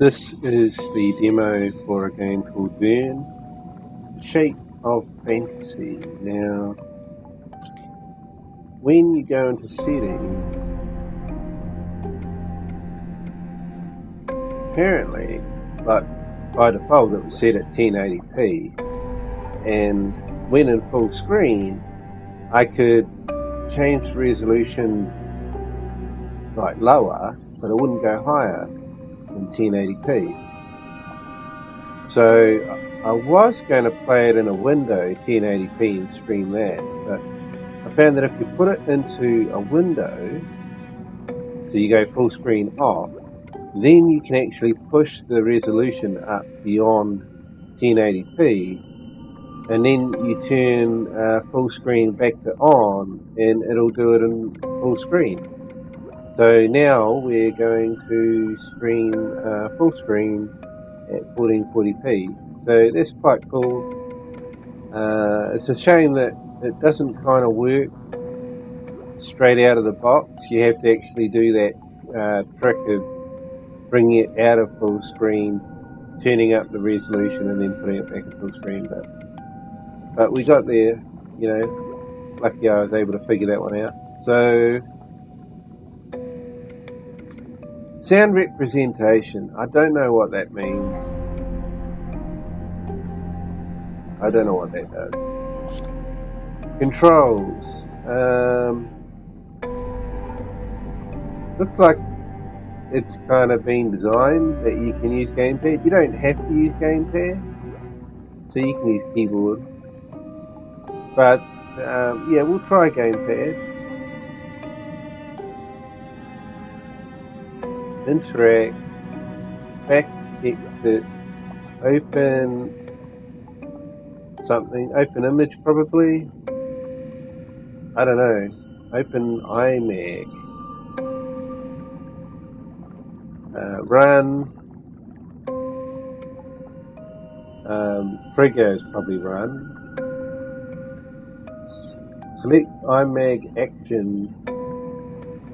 This is the demo for a game called Verne, Shape of Fantasy. Now, when you go into settings, apparently, like by default it was set at 1080p, and when in full screen, I could change the resolution like lower, but it wouldn't go higher than 1080p. So I was going to play it in a window 1080p and stream that, but I found that if you put it into a window, so you go full screen off, then you can actually push the resolution up beyond 1080p, and then you turn full screen back to on, and it'll do it in full screen. So now we're going to stream full screen at 1440p. So that's quite cool. It's a shame that it doesn't kind of work straight out of the box. You have to actually do that trick of bringing it out of full screen, turning up the resolution, and then putting it back in full screen. But we got there, you know. Lucky I was able to figure that one out. So, sound representation. I don't know what that means. I don't know what that does. Controls. Looks like it's kind of been designed that you can use gamepad. You don't have to use gamepad, so you can use keyboard. But yeah, we'll try gamepad. Interact, back exit, open something, open image probably. I don't know. Open iMac. Run. Trigger is probably run. Select iMac action.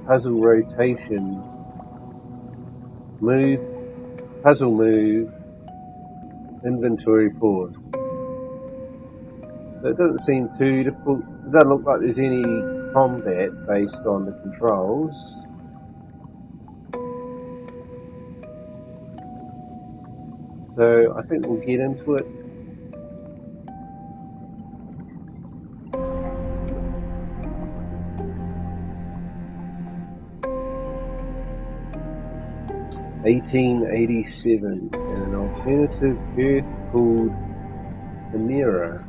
Puzzle rotation. Move. Puzzle move. Inventory pause. So it doesn't seem too difficult. It doesn't look like there's any combat based on the controls. So I think we'll get into it. (1887) and an alternative Earth called the Mirror.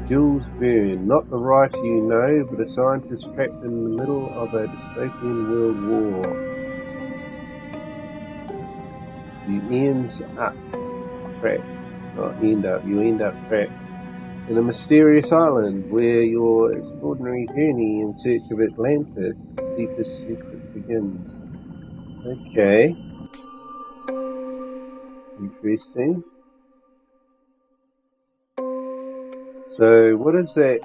Jules Verne, not the writer you know, but a scientist trapped in the middle of a dystopian world war. You end up trapped in a mysterious island where your extraordinary journey in search of Atlantis' deepest secret begins. Okay. Interesting. So what does that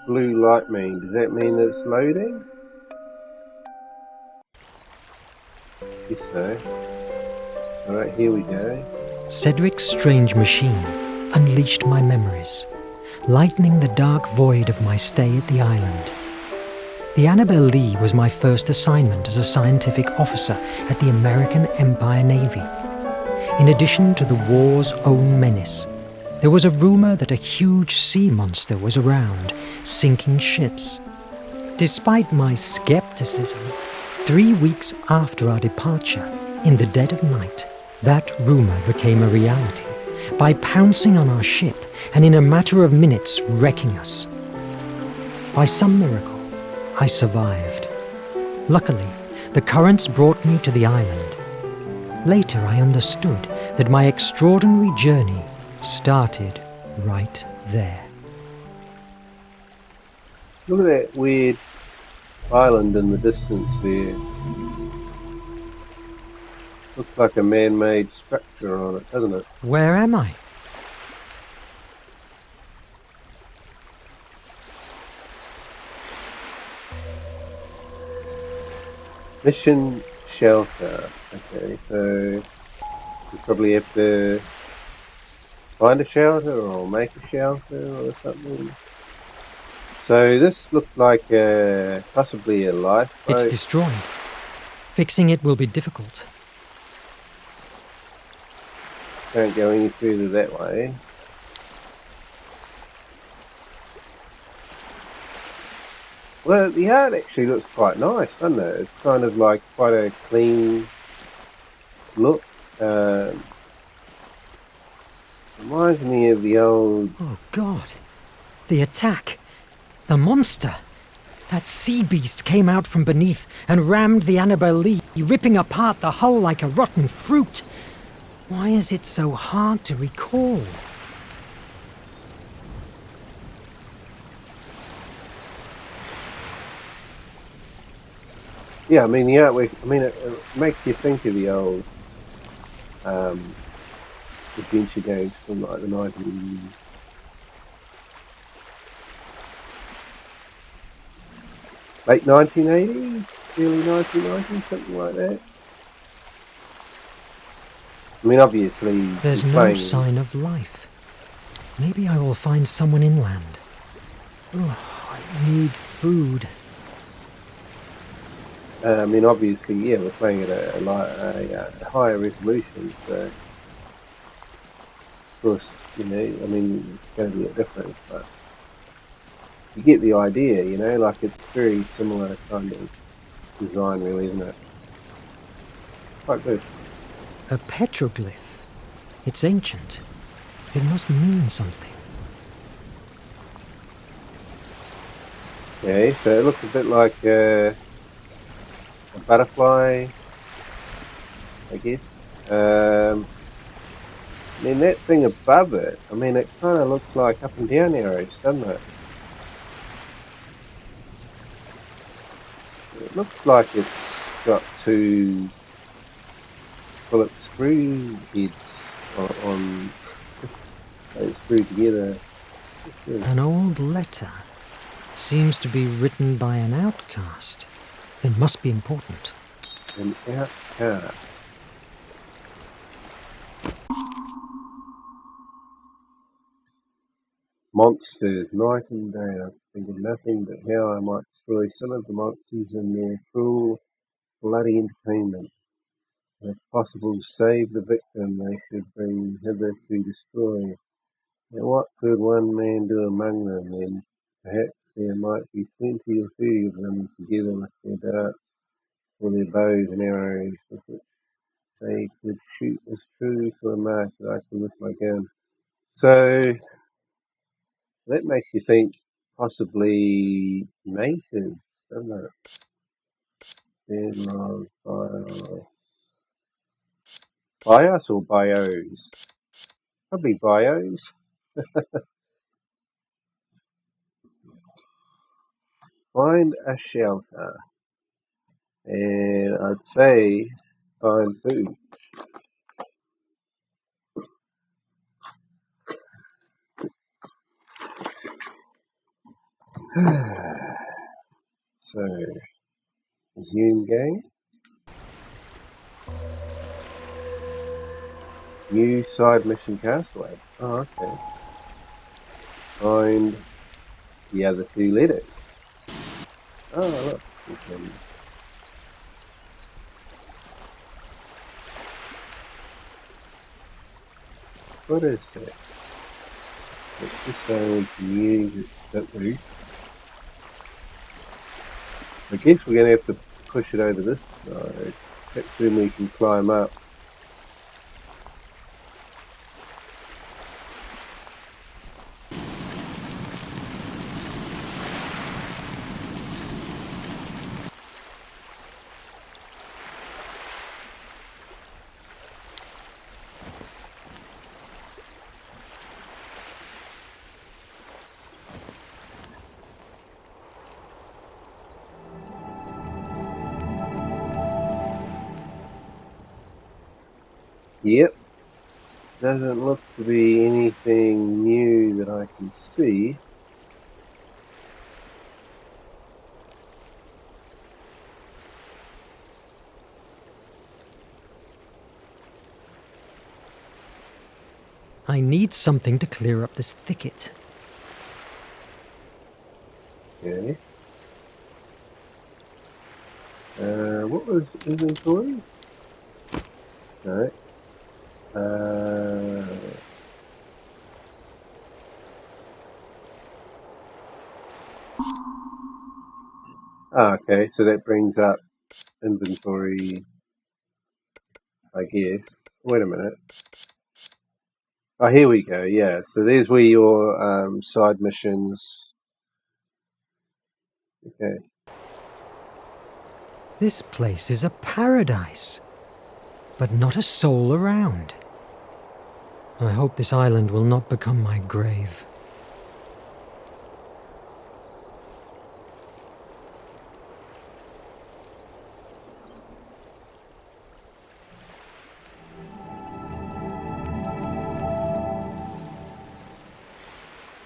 blue light mean? Does that mean that it's loading? Yes, so. Alright, here we go. Cedric's strange machine unleashed my memories, lightening the dark void of my stay at the island. The Annabel Lee was my first assignment as a scientific officer at the American Empire Navy. In addition to the war's own menace, there was a rumor that a huge sea monster was around, sinking ships. Despite my skepticism, 3 weeks after our departure, in the dead of night, that rumor became a reality by pouncing on our ship and in a matter of minutes wrecking us. By some miracle, I survived. Luckily, the currents brought me to the island. Later, I understood that my extraordinary journey started right there. Look at that weird island in the distance there. Looks like a man-made structure on it, doesn't it? Where am I? Mission Shelter. Okay, so you probably have to find a shelter or make a shelter or something. So this looked like possibly a It's lifeboat. destroyed. Fixing it will be difficult. Can't go any further that way. Well, the art actually looks quite nice, doesn't it? It's kind of like quite a clean look. Reminds me of the old... Oh, God. The attack. The monster. That sea beast came out from beneath and rammed the Annabel Lee, ripping apart the hull like a rotten fruit. Why is it so hard to recall? Yeah, I mean, the artwork, I mean, it makes you think of the old adventure games from like the 19... late 1980s, early 1990s, something like that. I mean, obviously, There's you're no playing... sign of life. Maybe I will find someone inland. Oh, I need food. I mean, obviously, yeah, we're playing at a higher resolution, so of course, you know, I mean, it's going to be a difference, but you get the idea, you know, like it's very similar kind of design, really, isn't it? Quite good. A petroglyph. It's ancient. It must mean something. Okay, so it looks a bit like a butterfly, I guess. I mean, that thing above it, I mean, it kind of looks like up and down arrows, doesn't it? It looks like it's got two bullet screw heads on they screwed together. An old letter. Seems to be written by an outcast. It must be important. An outcast. Monsters, night and day, I think of nothing but how I might destroy some of the monsters in their cruel, bloody entertainment. If possible, save the victim they should bring hither to destroy. Now what could one man do among them, then? Perhaps there might be 20 or 30 of them together with their darts or their bows and arrows, with which they could shoot as true to a mark as I can with my gun. So that makes you think possibly natives, doesn't it? Then bios or bios? Probably bios. Find a shelter. And I'd say find food. So, resume game. New side mission castaway. Oh, okay. Find the other two letters. Oh, look. We can... What is that? It's just so we can use it, don't we? I guess we're going to have to push it over this side. That's when we can climb up. Yep. Doesn't look to be anything new that I can see. I need something to clear up this thicket. Okay. What was inventory? No. Okay, so that brings up inventory, I guess. Wait a minute. Oh, here we go, yeah. So there's where your side missions... Okay. This place is a paradise, but not a soul around. I hope this island will not become my grave.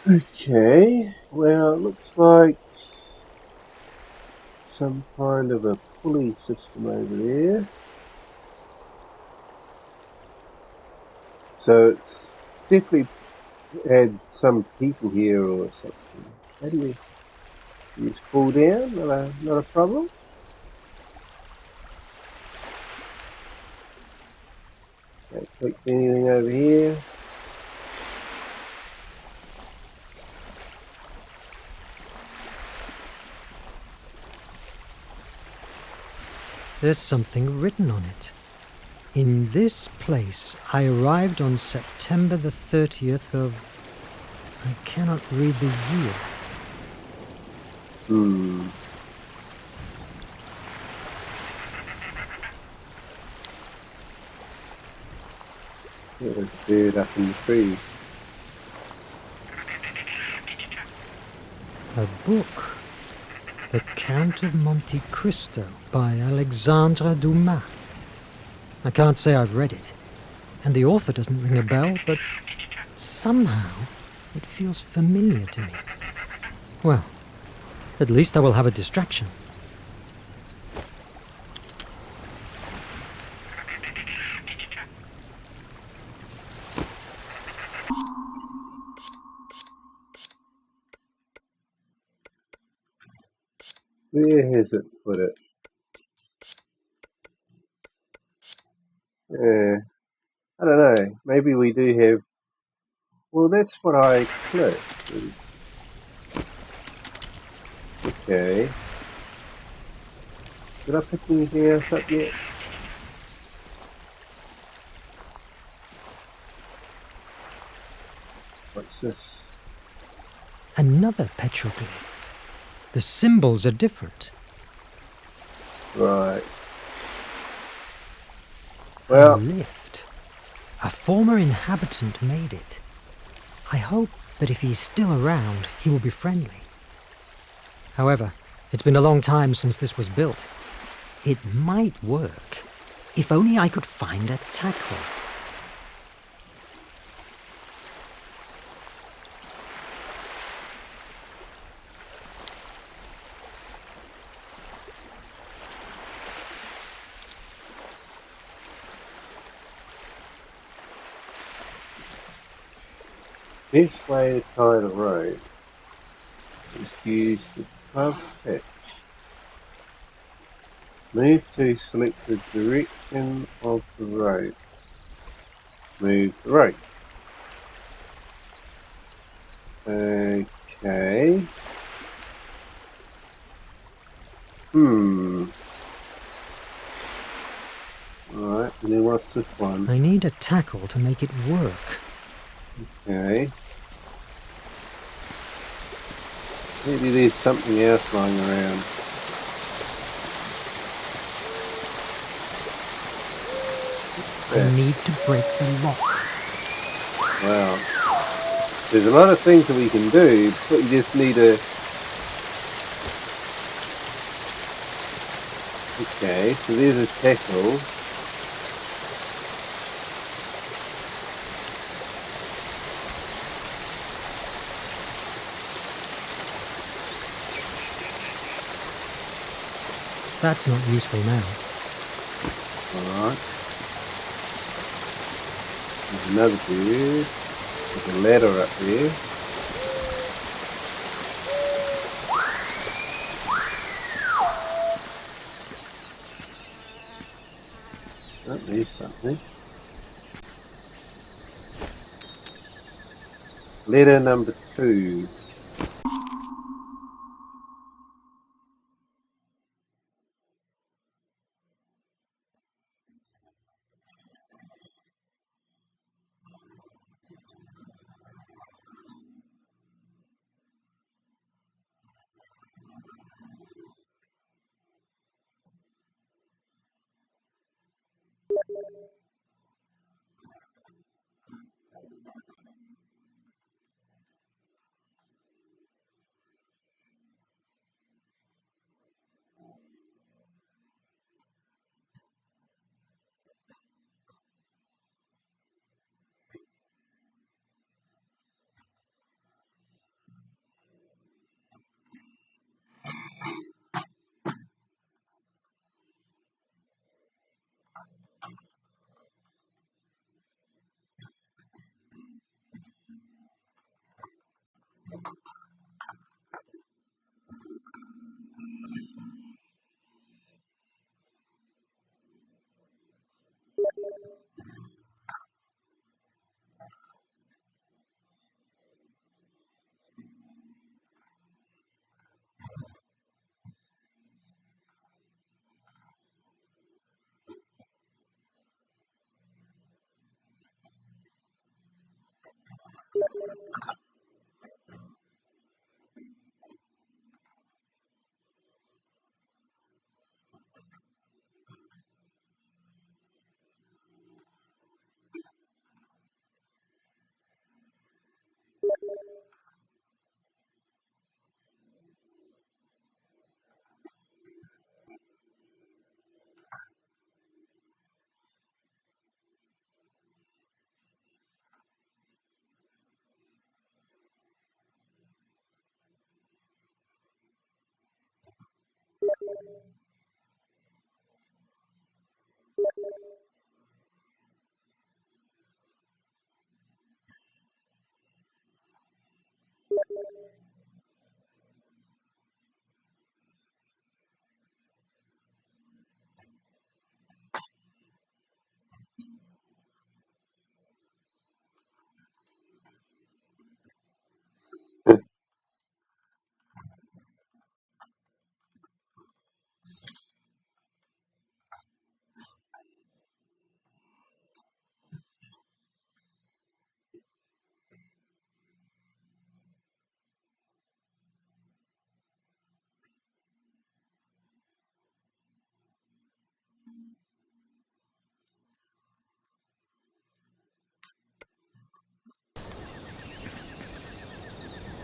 Okay, well, it looks like some kind of a pulley system over there. So it's definitely had some people here or something. How do you just fall down? Not a problem. Don't click anything over here. There's something written on it. In this place, I arrived on September the 30th of... I cannot read the year. There's a bird up in the tree. A book. The Count of Monte Cristo by Alexandre Dumas. I can't say I've read it, and the author doesn't ring a bell, but somehow it feels familiar to me. Well, at least I will have a distraction. Where has it put it? I don't know. Maybe we do have... Well, that's what I clicked. Okay. Did I pick anything else up yet? What's this? Another petroglyph. The symbols are different. Right. Well, A lift. A former inhabitant made it. I hope that if he is still around, he will be friendly. However, it's been a long time since this was built. It might work, if only I could find a tackle. best way to tie the rope is to use the above pitch. Move to select the direction of the rope. Move the rope. Okay. Alright, and then what's this one? I need a tackle to make it work. Okay. Maybe there's something else lying around. I need to break the lock. Wow. There's a lot of things that we can do, but you just need to... Okay, so there's a tackle. That's not useful now. Alright. There's another bird. There's a ladder up there. Oh, there's something. Letter number 2.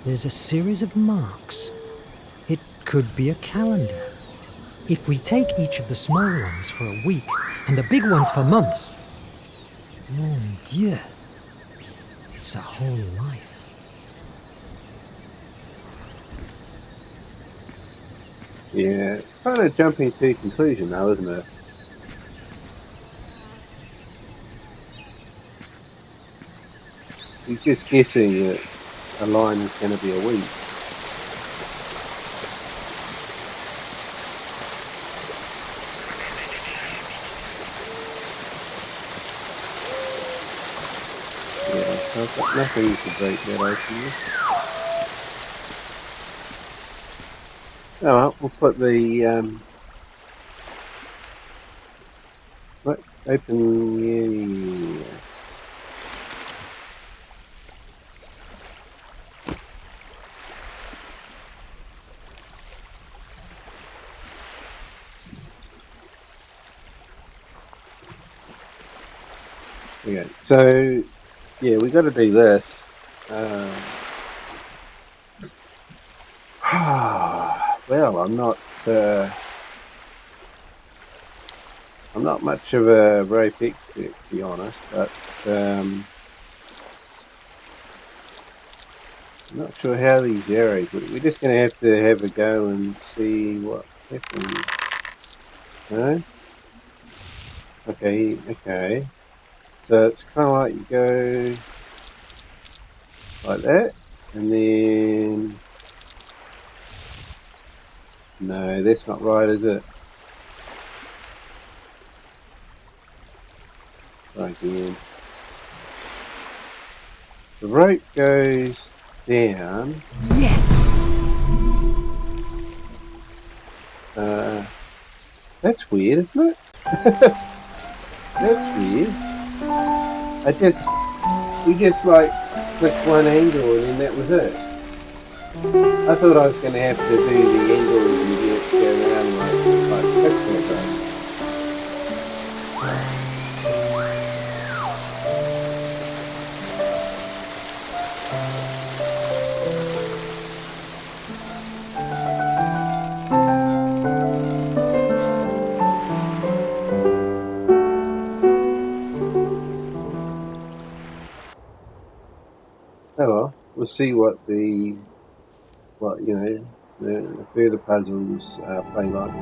There's a series of marks. It could be a calendar. If we take each of the small ones for a week and the big ones for months, mon Dieu, it's a whole life. Yeah, it's kind of jumping to conclusion now, isn't it? You're just guessing that a line is going to be a week. Yeah, so I've got nothing to break that open with. Alright, we'll put the what? Open, yeah. Okay, so yeah, we got to do this. Well, I'm not much of a rope expert, to be honest, but I'm not sure how these arrows. We're just going to have a go and see what happens. No? Okay, okay. So it's kind of like you go like that. And then, no, that's not right, is it? Try again. The rope goes down. Yes! That's weird, isn't it? That's weird. We just like clicked one angle and then that was it. I thought I was going to have to do the angles and get it to go around like pixel though. Oh well, we'll see what the further puzzles play like.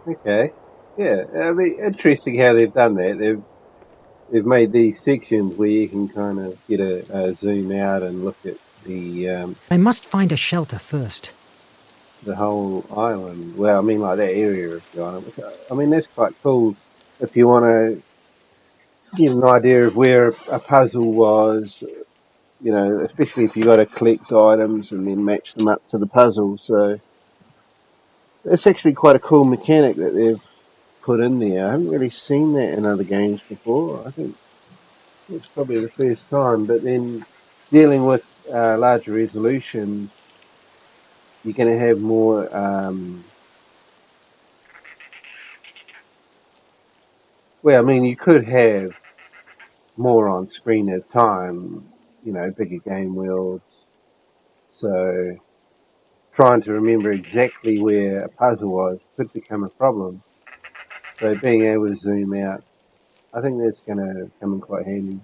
Okay, yeah, I mean, interesting how they've done that. They've made these sections where you can kind of get a zoom out and look at I must find a shelter first. the whole island. Well, I mean, like that area of the island. I mean, that's quite cool if you want to get an idea of where a puzzle was. You know, especially if you got to collect items and then match them up to the puzzle. So it's actually quite a cool mechanic that they've put in there. I haven't really seen that in other games before. I think it's probably the first time. But then dealing with larger resolutions, you're going to have more. Well, I mean, you could have more on screen at a time. You know, bigger game worlds. So trying to remember exactly where a puzzle was could become a problem. So being able to zoom out, I think that's going to come in quite handy.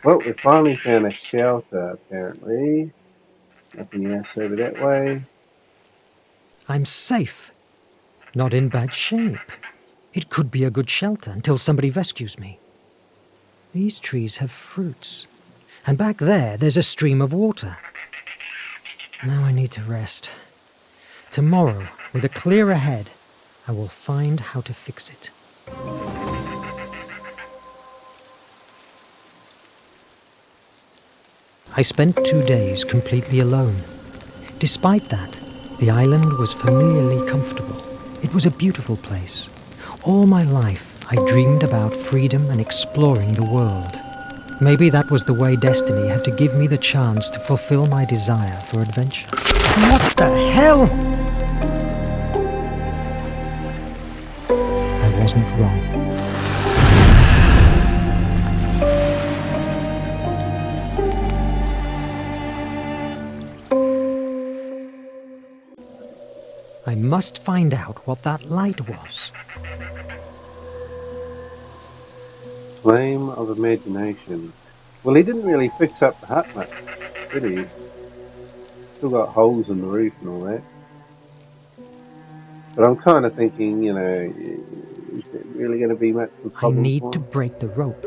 Well, we finally found a shelter, apparently. Nothing else over that way. I'm safe. Not in bad shape. It could be a good shelter until somebody rescues me. These trees have fruits. And back there's a stream of water. Now I need to rest. Tomorrow, with a clearer head, I will find how to fix it. I spent 2 days completely alone. Despite that, the island was familiarly comfortable. It was a beautiful place. All my life, I dreamed about freedom and exploring the world. Maybe that was the way destiny had to give me the chance to fulfill my desire for adventure. What the hell? I wasn't wrong. I must find out what that light was. Flame of imagination. Well, he didn't really fix up the hut much, did he? Still got holes in the roof and all that. But I'm kind of thinking, is it really going to be much of a I problem need for to him? break the rope.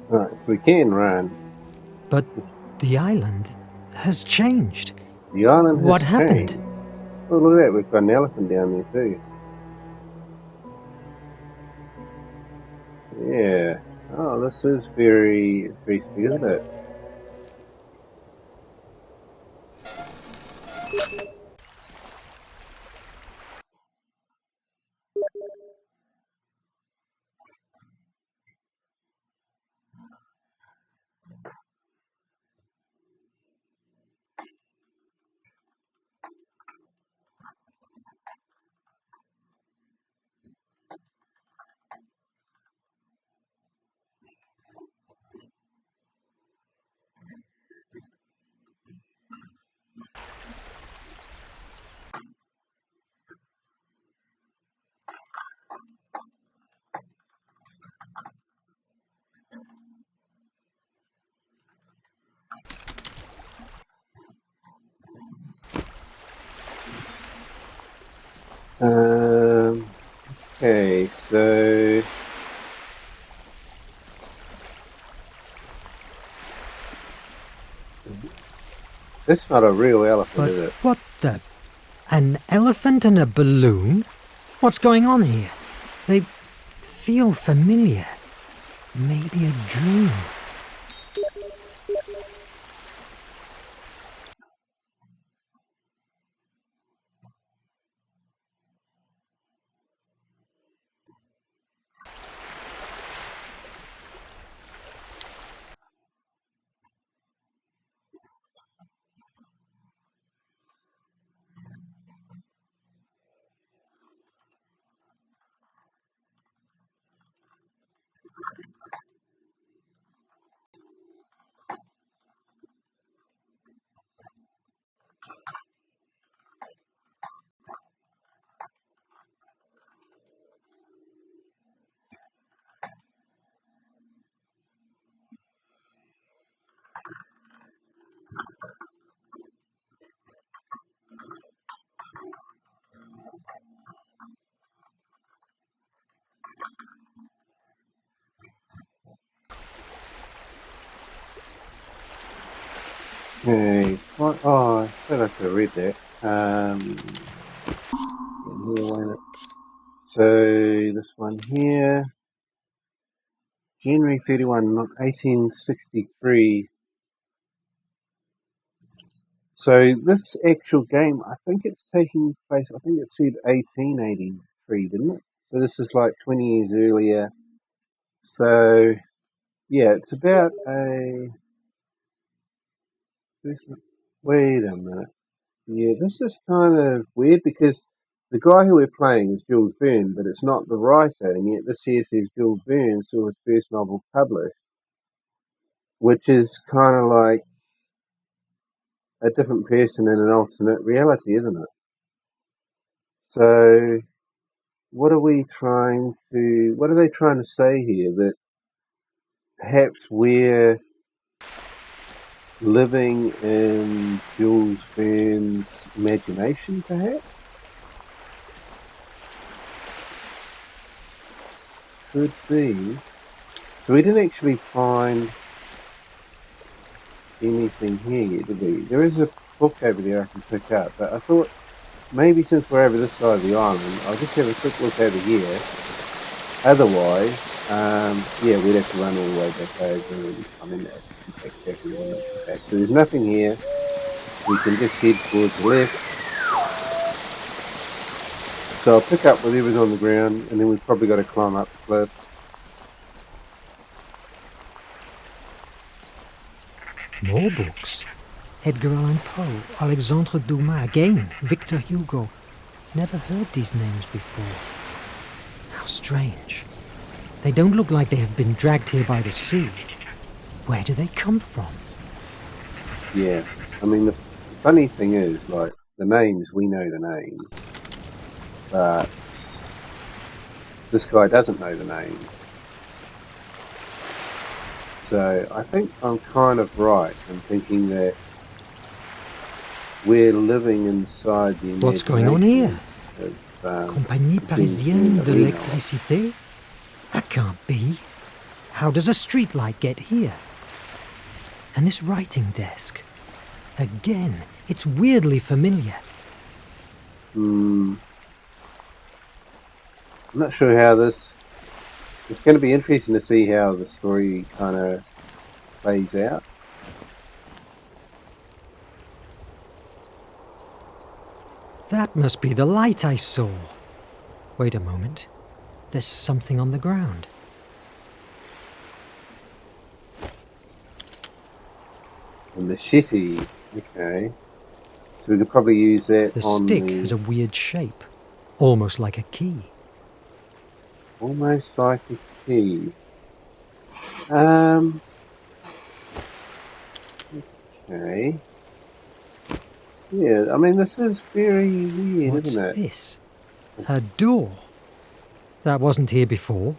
Right, we can run. But the island has changed. The island What has happened? changed. Oh, look at that, we've got an elephant down there too. Yeah. Oh, this is very interesting, isn't it? Okay, so that's not a real elephant, But is it? what the? An elephant and a balloon? What's going on here? They feel familiar. Maybe a dream. Okay. What? Oh, I thought I could have read that. So this one here, January 31, 1863. So this actual game, I think it's taking place, I think it said 1883, didn't it? So this is like 20 years earlier. So, yeah, it's about a... Wait a minute. Yeah, this is kind of weird because the guy who we're playing is Jules Verne, but it's not the writer, and yet this here says Jules Verne saw his first novel published, which is kind of like a different person in an alternate reality, isn't it? So, what are they trying to say here? That perhaps we're living in Jules Verne's imagination, perhaps? Could be. So we didn't actually find anything here, did we? There is a book over there I can pick up, but I thought maybe since we're over this side of the island, I'll just have a quick look over here. Otherwise, yeah, we'd have to run all the way back over, and I mean, exactly back. So there's nothing here. We can just head towards the left. So I'll pick up whatever's on the ground, and then we've probably got to climb up the cliff. More books. Edgar Allan Poe, Alexandre Dumas, again, Victor Hugo. Never heard these names before. How strange. They don't look like they have been dragged here by the sea. Where do they come from? Yeah, I mean, the funny thing is, like, the names, we know the names, but this guy doesn't know the names. So I think I'm kind of right in thinking that we're living inside the What's going on here? Of, Compagnie Parisienne de l'Électricité? That can't be. How does a streetlight get here? And this writing desk? Again, it's weirdly familiar. I'm not sure how this... It's going to be interesting to see how the story kind of plays out. That must be the light I saw. Wait a moment. There's something on the ground. A machete. Okay. So we could probably use that on the stick has a weird shape. Almost like a key. Almost like a key. Okay. Yeah, I mean, this is very weird, isn't it? What's this? A door. That wasn't here before.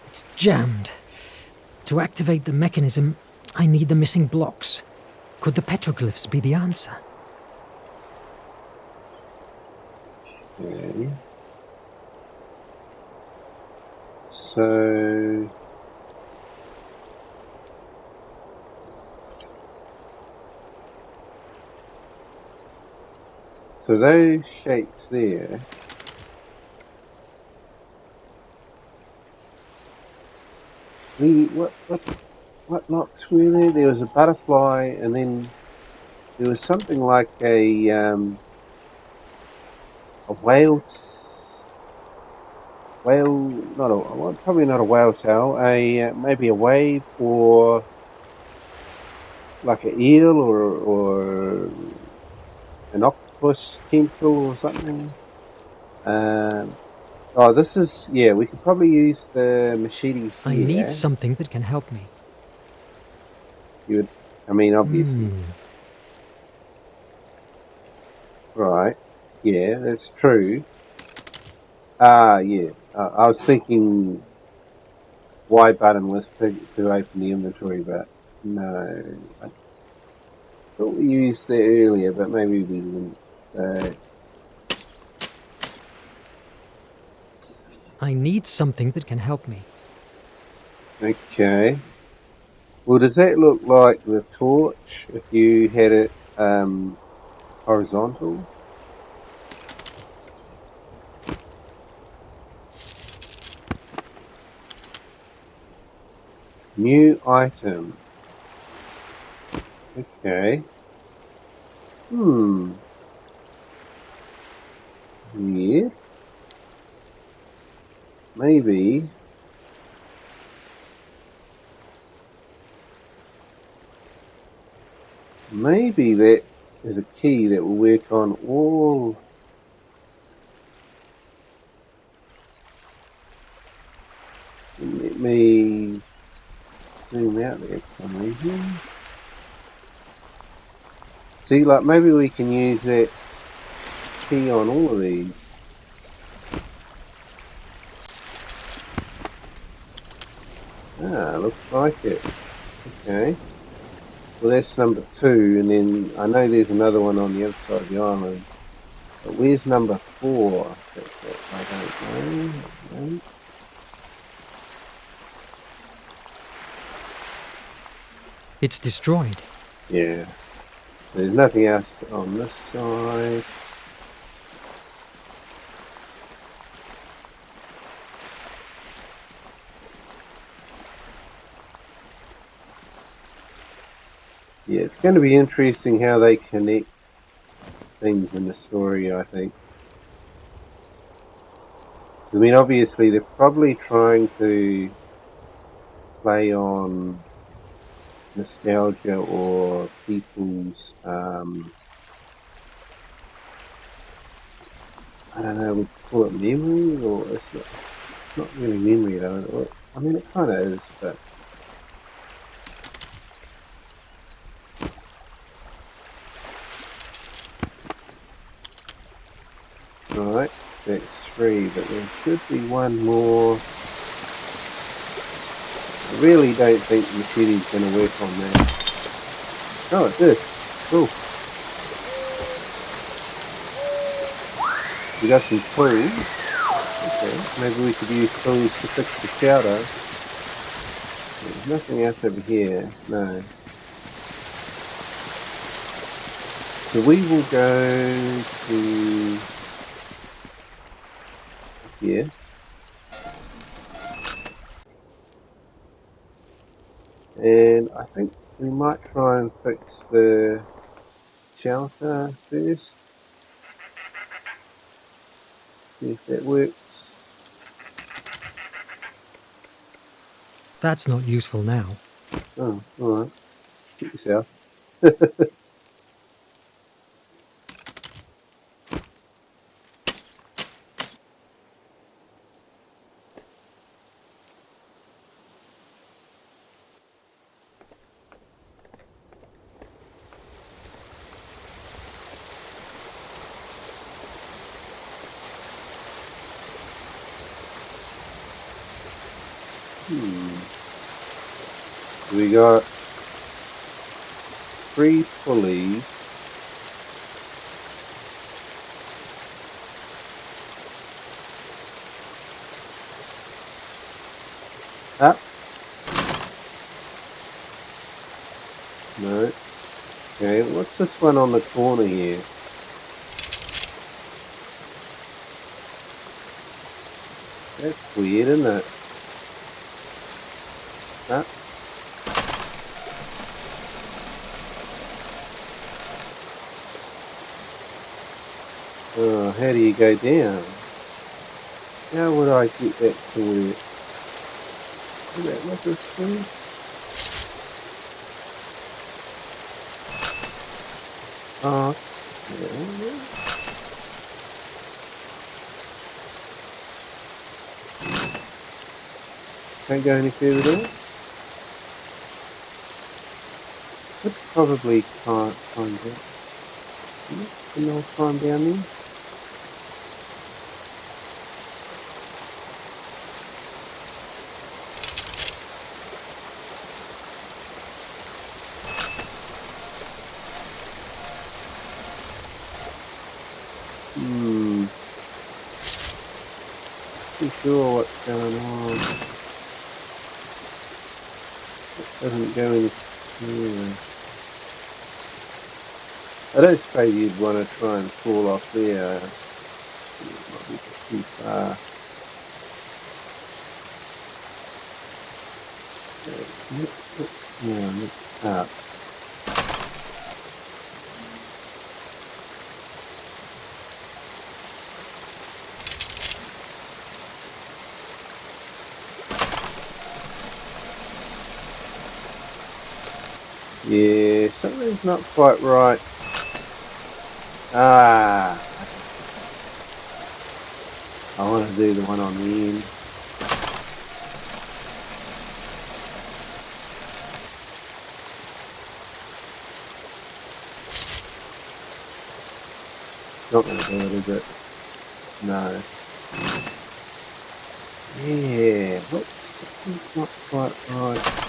It's jammed. To activate the mechanism, I need the missing blocks. Could the petroglyphs be the answer? Okay. So... So those shapes there... What knocks were there? There was a butterfly, and then there was something like a whale, probably not a whale tail, maybe a wave, or like an eel, or an octopus tentacle or something. Oh, this is, yeah, we could probably use the machete here. I need something that can help me. You would, I mean, obviously. Right. Yeah, that's true. Yeah. I was thinking Y button was to open the inventory, but no. I thought we used that earlier, but maybe we didn't. I need something that can help me. Okay. Well, does that look like the torch if you had it horizontal? New item. Okay. Yeah. Maybe. Maybe that is a key that will work on all. Let me zoom out there for some reason. See, like maybe we can use that key on all of these. Ah, looks like it. Okay. Well, that's number 2, and then I know there's another one on the other side of the island. But where's number 4? I don't know. No. It's destroyed. Yeah. There's nothing else on this side. Yeah, it's going to be interesting how they connect things in the story, I think. I mean, obviously, they're probably trying to play on nostalgia or people's, I don't know, would you call it memory? Or it's not really memory, though. I mean, it kind of is, but. Right, that's 3, but there should be one more. I really don't think the machete's going to work on that. Oh, it did. Cool. We got some tools. Okay, maybe we could use tools to fix the chowder. There's nothing else over here. No. So we will go to here. And I think we might try and fix the shelter first. See if that works. That's not useful now. Oh, alright. Check yourself. We got 3 pulleys. Up. No. Okay, what's this one on the corner here? That's weird, isn't it? Up. Oh, how do you go down? How would I get that to work? Is that what this thing? Oh, yeah. Can't go any further down? Could probably climb down. Can I climb down there? Not sure what's going on. It doesn't go any further. I don't suppose you'd want to try and fall off there. It might be too far. Yeah, mixed up. Yeah, something's not quite right. Ah, I want to do the one on the end. Not going to do it, is it? No. Yeah, whoops. It's not quite right.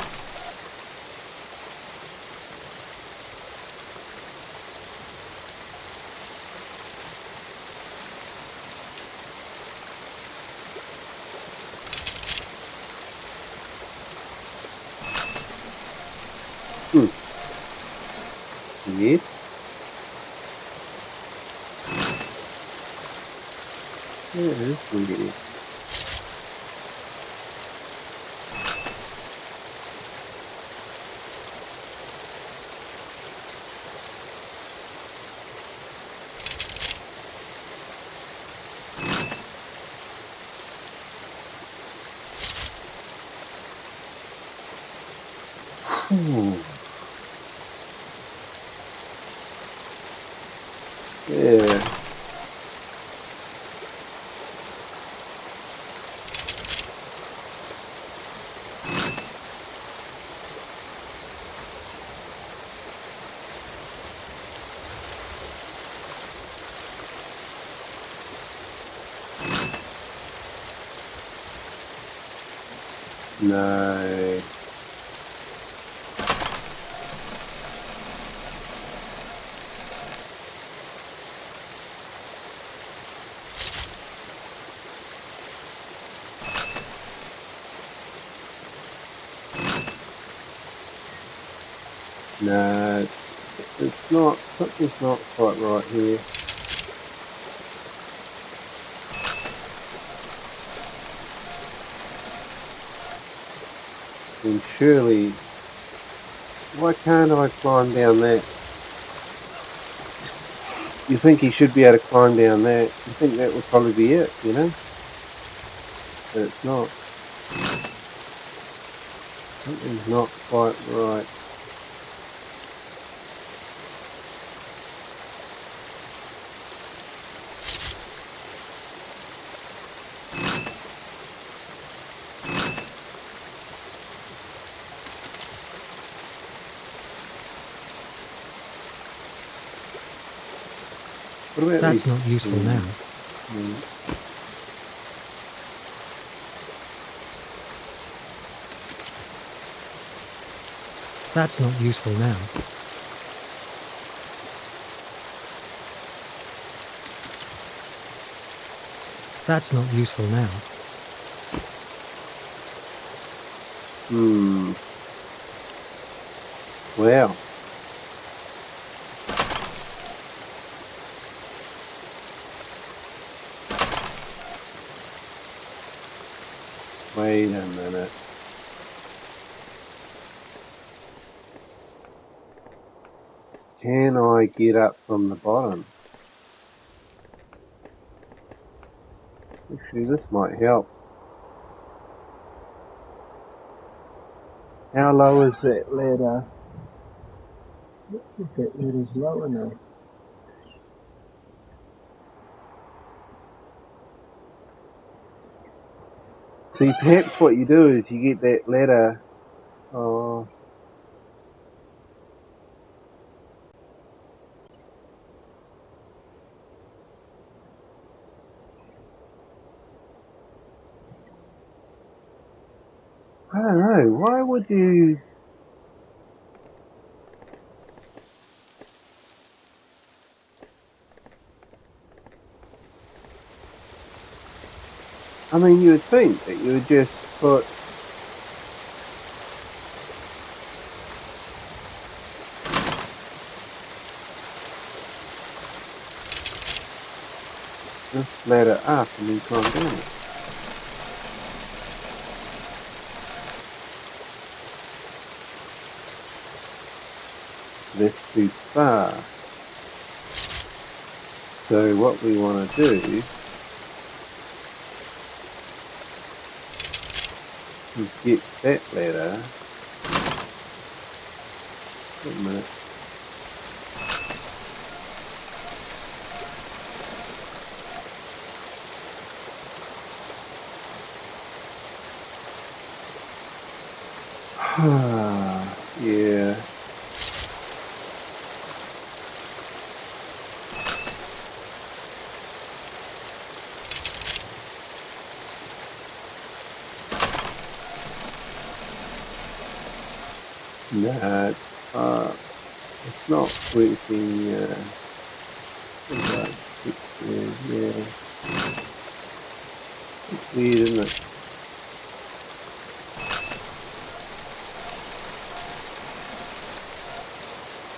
Yes. It is weird. Yeah. No. No, it's not, something's not quite right here. And surely, why can't I climb down that? You think he should be able to climb down that? You think that would probably be it, you know? But it's not. Something's not quite right. What about That's these? not useful now. That's not useful now. That's not useful now. Wow. Wait a minute. Can I get up from the bottom? Actually, this might help. How low is that ladder? If that ladder's low enough. See, perhaps what you do is you get that ladder. Oh, I don't know. Why would you? I mean, you would think that you would just put. This ladder up and then climb down it. That's too far. So what we want to do is get that ladder. Wait a minute. Yeah. Nah, it's not working. Right, yeah, it's weird, isn't it?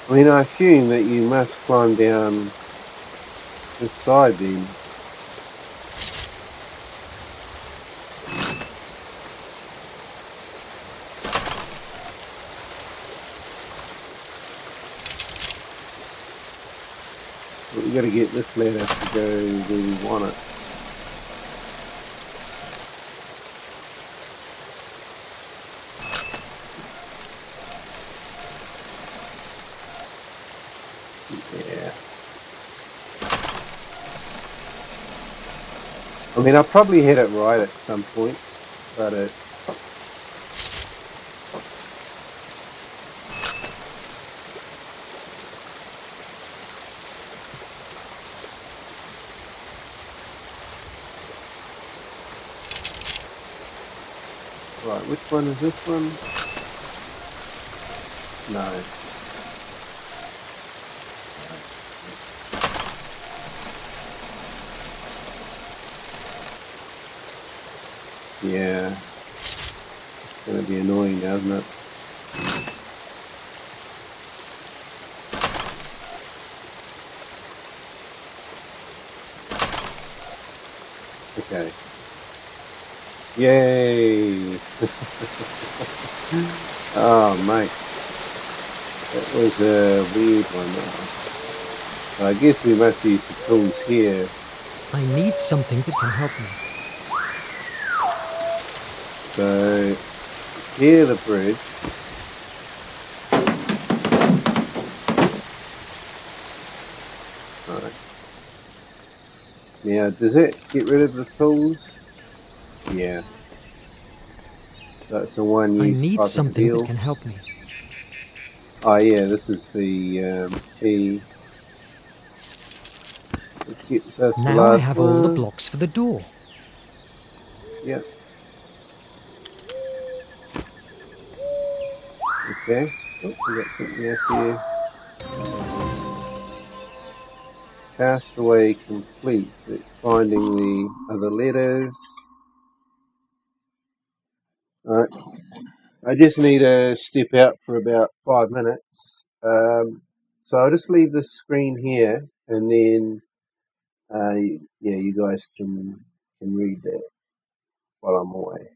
I mean, I assume that you must climb down this side then. But we've got to get this ladder to go where we want it. Yeah. I mean, I probably had it right at some point, but it's... Right, which one is this one? No. Yeah. It's going to be annoying now, isn't it? Okay. Yay! Oh, mate. That was a weird one. I guess we must use the tools here. I need something that can help me. So, here the bridge. Right. Now, does it get rid of the tools? Yeah. That's a one I use need type of something that deal. can help me. Oh yeah, this is the key. Which gets us the Now I last have all the one. blocks for the door. Yep. Okay. Oh, we got something else here. Castaway complete. It's finding the other letters. Alright. I just need to step out for about 5 minutes. So I'll just leave this screen here and then yeah, you guys can read that while I'm away.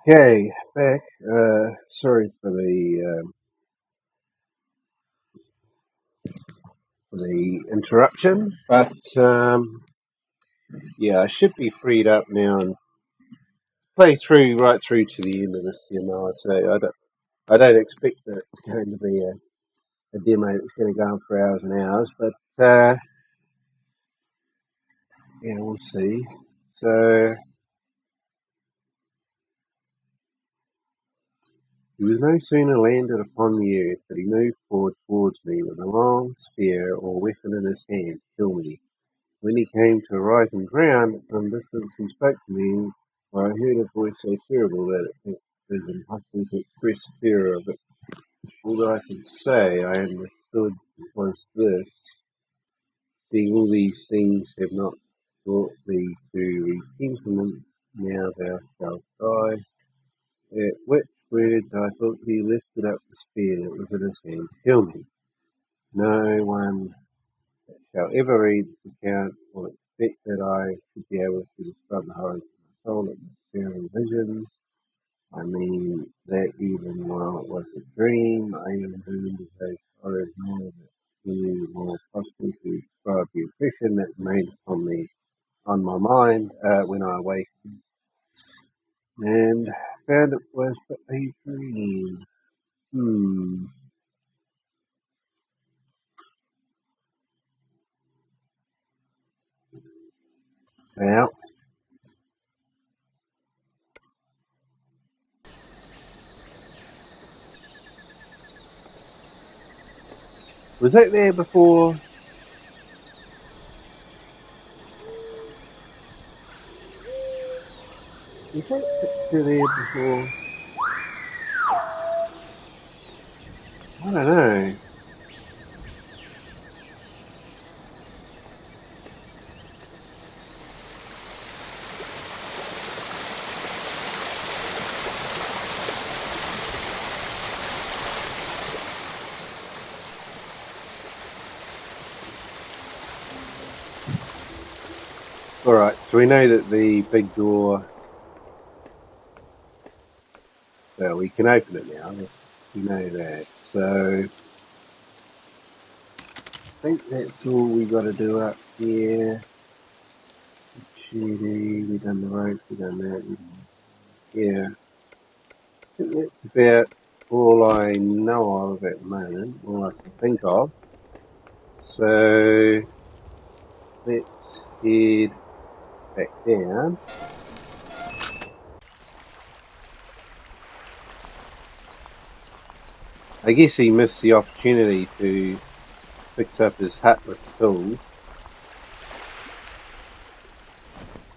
Okay, back. Sorry for the interruption, but yeah, I should be freed up now and play through right through to the end of this demo. I'd say I don't expect that it's going to be a demo that's going to go on for hours and hours, but yeah, we'll see. So he was no sooner landed upon the earth that he moved forward towards me with a long spear or weapon in his hand to kill me. When he came to a rising ground at some distance, he spoke to me, for I heard a voice so terrible that it was impossible to express fear of it. All that I could say, I understood, was this: seeing all these things have not brought thee to repentance, now thou shalt die. At which words I thought he lifted up the spear that was in his hand to kill me. No one shall ever read this account will expect that I should be able to describe the horrors of my soul at this very vision. I mean that even while it was a dream, I even dreamed of those horrors more that it more possible to describe the impression that made upon me, on my mind, when I awakened, and found it was but a dream. Well, was that there before? Was that picture there before? I don't know. Alright, so we know that the big door, well, we can open it now, we know that. So, I think that's all we got to do up here. We done the rope, we done that. Yeah, I think that's about all I know of at the moment, all I can think of. So, let's head back down. I guess he missed the opportunity to fix up his hut with the tools,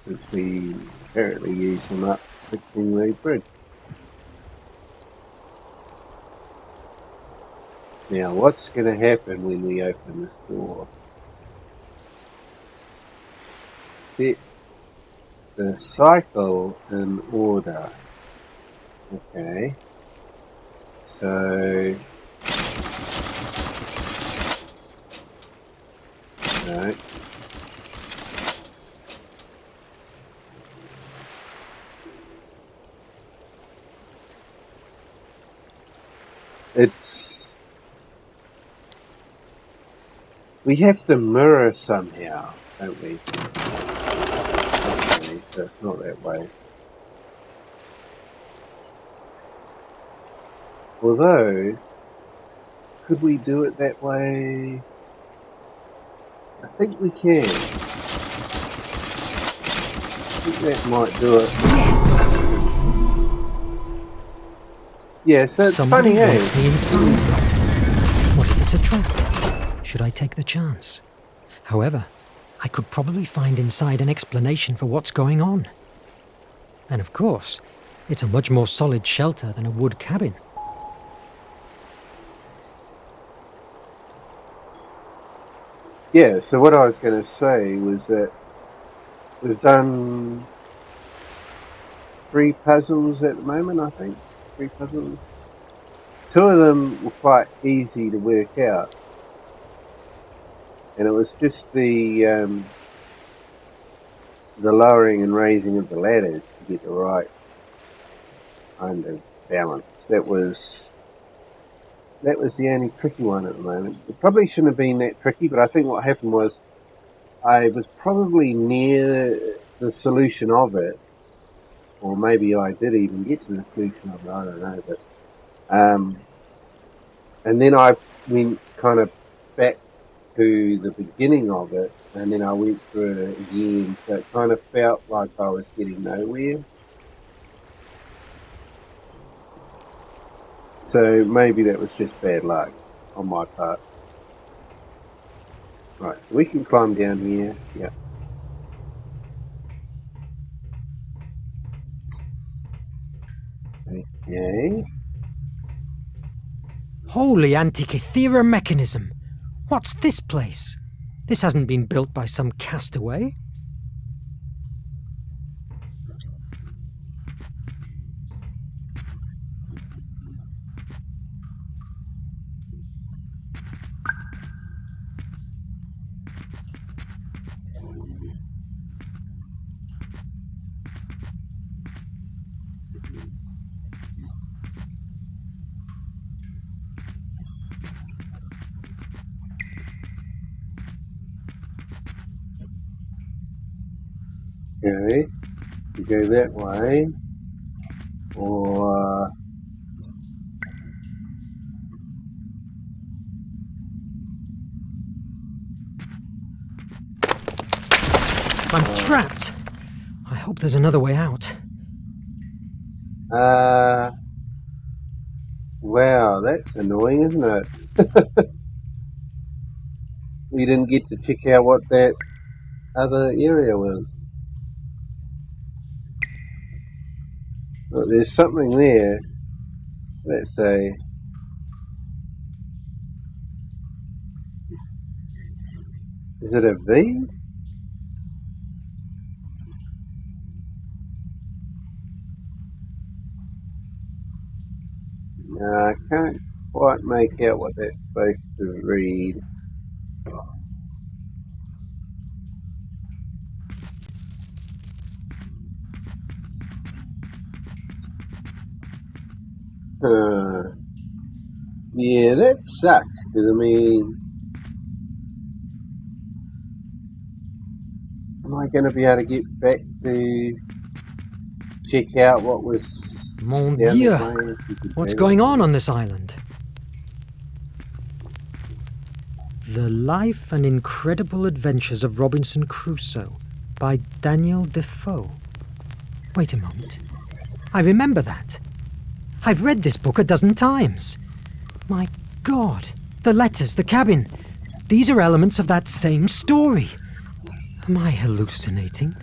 since we apparently used them up fixing the bridge. Now, what's going to happen when we open this door? Set the cycle in order. Okay. So, no. We have to mirror somehow, don't we? Okay, so it's not that way. Although, could we do it that way? I think we can. I think that might do it. Yes! Yeah, so it's Somebody funny, eh? wants me inside. What if it's a trap? Should I take the chance? However, I could probably find inside an explanation for what's going on. And of course, it's a much more solid shelter than a wood cabin. Yeah, so what I was going to say was that we've done 3 puzzles at the moment, I think. 3 puzzles. 2 of them were quite easy to work out. and it was just the lowering and raising of the ladders to get the right kind of balance. That was the only tricky one at the moment. It probably shouldn't have been that tricky, but I think what happened was I was probably near the solution of it, or maybe I did even get to the solution of it, I don't know, but and then I went kind of back to the beginning of it, and then I went through it again, so it kind of felt like I was getting nowhere. So maybe that was just bad luck on my part. Right, we can climb down here. Yeah. Okay. Holy Antikythera mechanism! What's this place? This hasn't been built by some castaway. Okay. You go that way, or I'm trapped! I hope there's another way out. wow, that's annoying, isn't it? We didn't get to check out what that other area was. Look, there's something there. Let's say, is it a V? No, I can't quite make out what that's supposed to read. Yeah, that sucks, because I mean, am I going to be able to get back to check out what was Mon down Dieu! that way? What's going on this island? The Life and Incredible Adventures of Robinson Crusoe by Daniel Defoe. Wait a moment. I remember that. I've read this book a dozen times. My God, the letters, the cabin. These are elements of that same story. Am I hallucinating?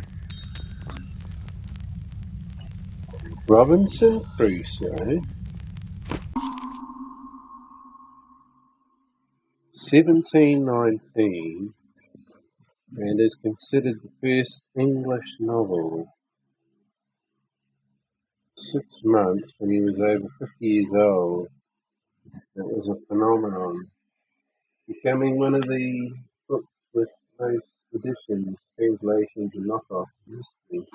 Robinson Crusoe, 1719, and is considered the first English novel. 6 months when he was over 50 years old. It was a phenomenon, becoming one of the books with most editions, translations, and knockoffs in history.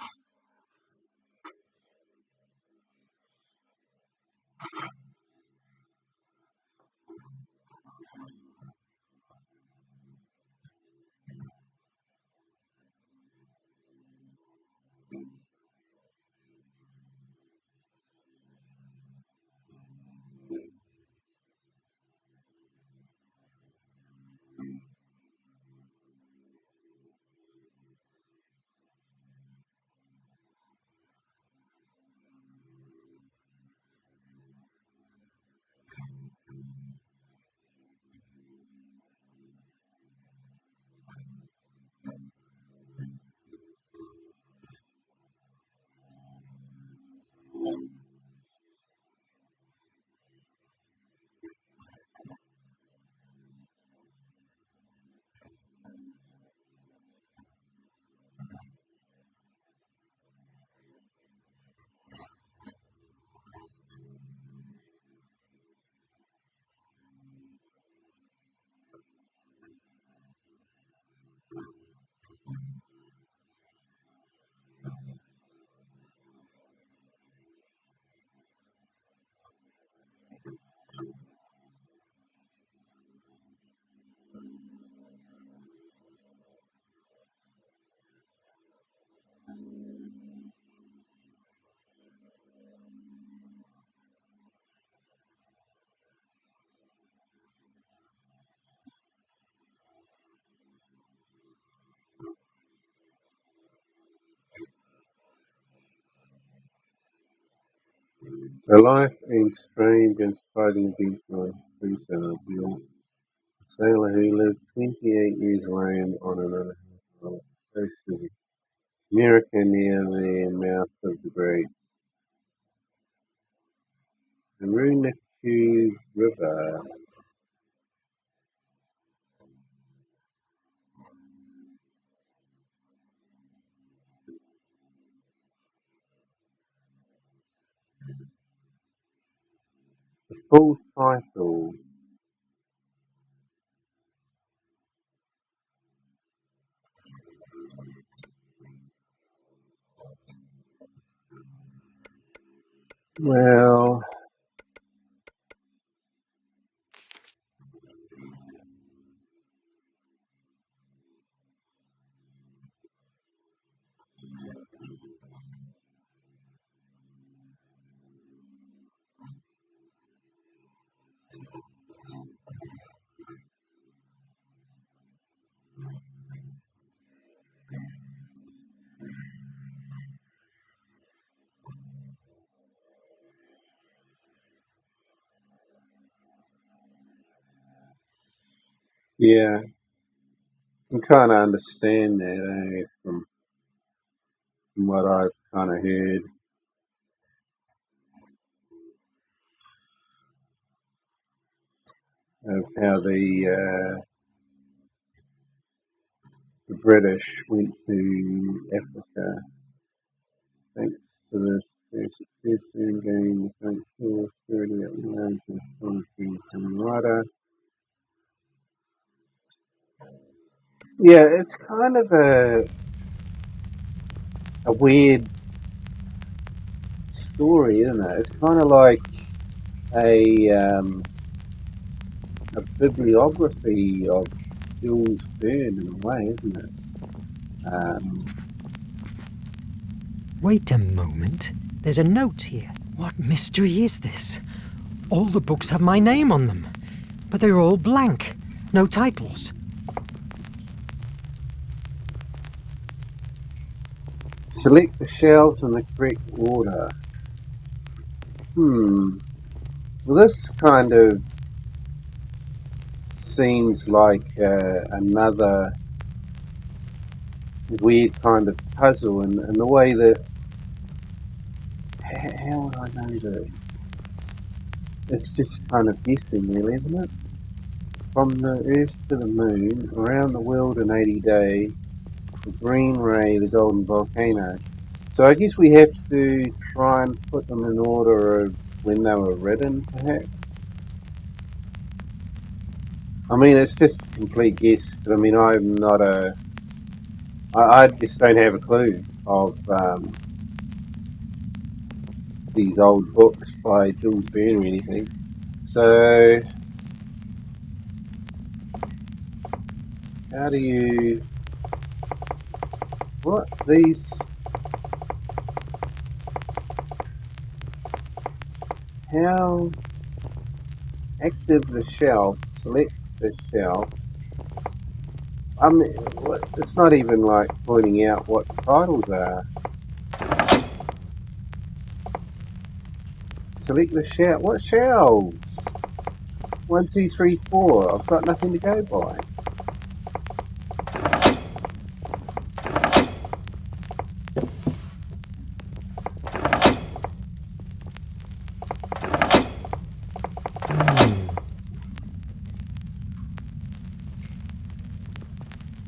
Her life and strange and fighting against my prisoner, Bill, a sailor who lived 28 years alone on another island, coast of America near the mouth of the great Arunachal River. The full title. Well, yeah, I can kind of understand that from what I've kind of heard of how the British went to Africa thanks to their success in gaining the functional security at large and strong human writer. Yeah, it's kind of a weird story, isn't it? It's kind of like a bibliography of Jules Verne in a way, isn't it? Wait a moment. There's a note here. What mystery is this? All the books have my name on them, but they're all blank. No titles. Select the shelves in the correct order. Well, this kind of seems like another weird kind of puzzle in the way that. How would I know this? It's just kind of guessing, really, isn't it? From the Earth to the Moon, around the world in 80 days, the green ray, the golden volcano. So I guess we have to try and put them in order of when they were written, perhaps. I mean, it's just a complete guess. I mean, I'm not I just don't have a clue of these old books by Jules Verne or anything. So, how do you... What? These... How... Active the shelf, select the shelf. I mean, it's not even like pointing out what the titles are. Select the shelf. What shelves? 1, 2, 3, 4. I've got nothing to go by.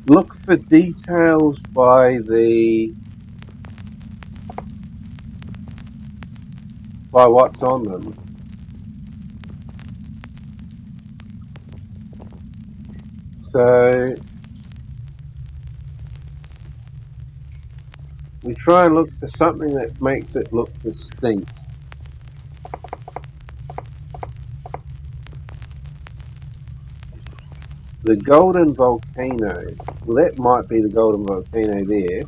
Look for details by what's on them. So we try and look for something that makes it look distinct. The golden volcano. Well, that might be the golden volcano there.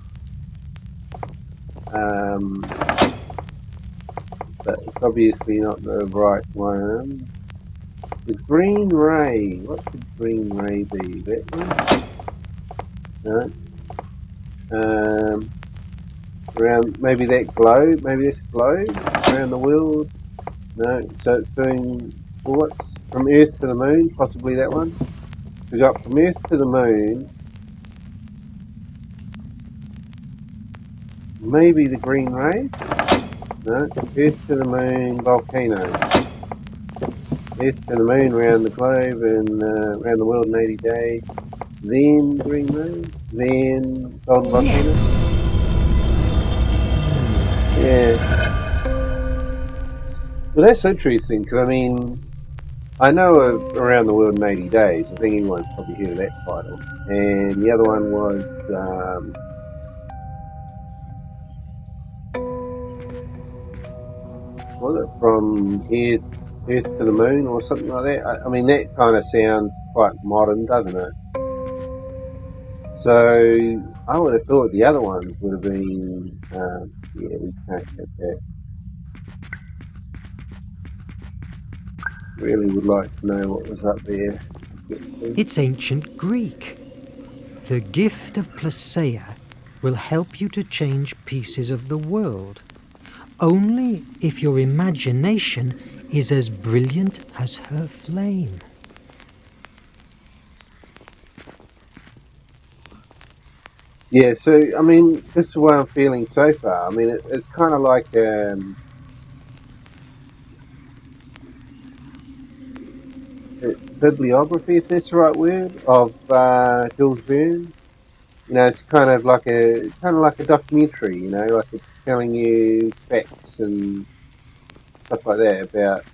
But it's obviously not the right one. The green ray. What could green ray be? That one? No. Around maybe that globe. Maybe this globe around the world. No, so it's doing, well, what's from Earth to the Moon? Possibly that one. We got from Earth to the Moon. Maybe the Green Ray? No, Earth to the Moon volcano. Earth to the Moon, around the globe and around the world in 80 days. Then Green Ray. Then Golden Volcano. Yes! Yeah. Well, that's interesting because I mean, I know of Around the World in 80 Days. I think everyone's probably heard of that title. And the other one was it From Earth to the Moon or something like that? I mean, that kind of sounds quite modern, doesn't it? So I would have thought the other ones would have been, yeah, we can't get that. Really would like to know what was up there. It's ancient Greek. The gift of Placeia will help you to change pieces of the world, only if your imagination is as brilliant as her flame. Yeah, so I mean, this is the way I'm feeling so far. I mean, it's kind of like bibliography, if that's the right word, of Jules Verne. You know, it's kind of like a documentary. You know, like it's telling you facts and stuff like that about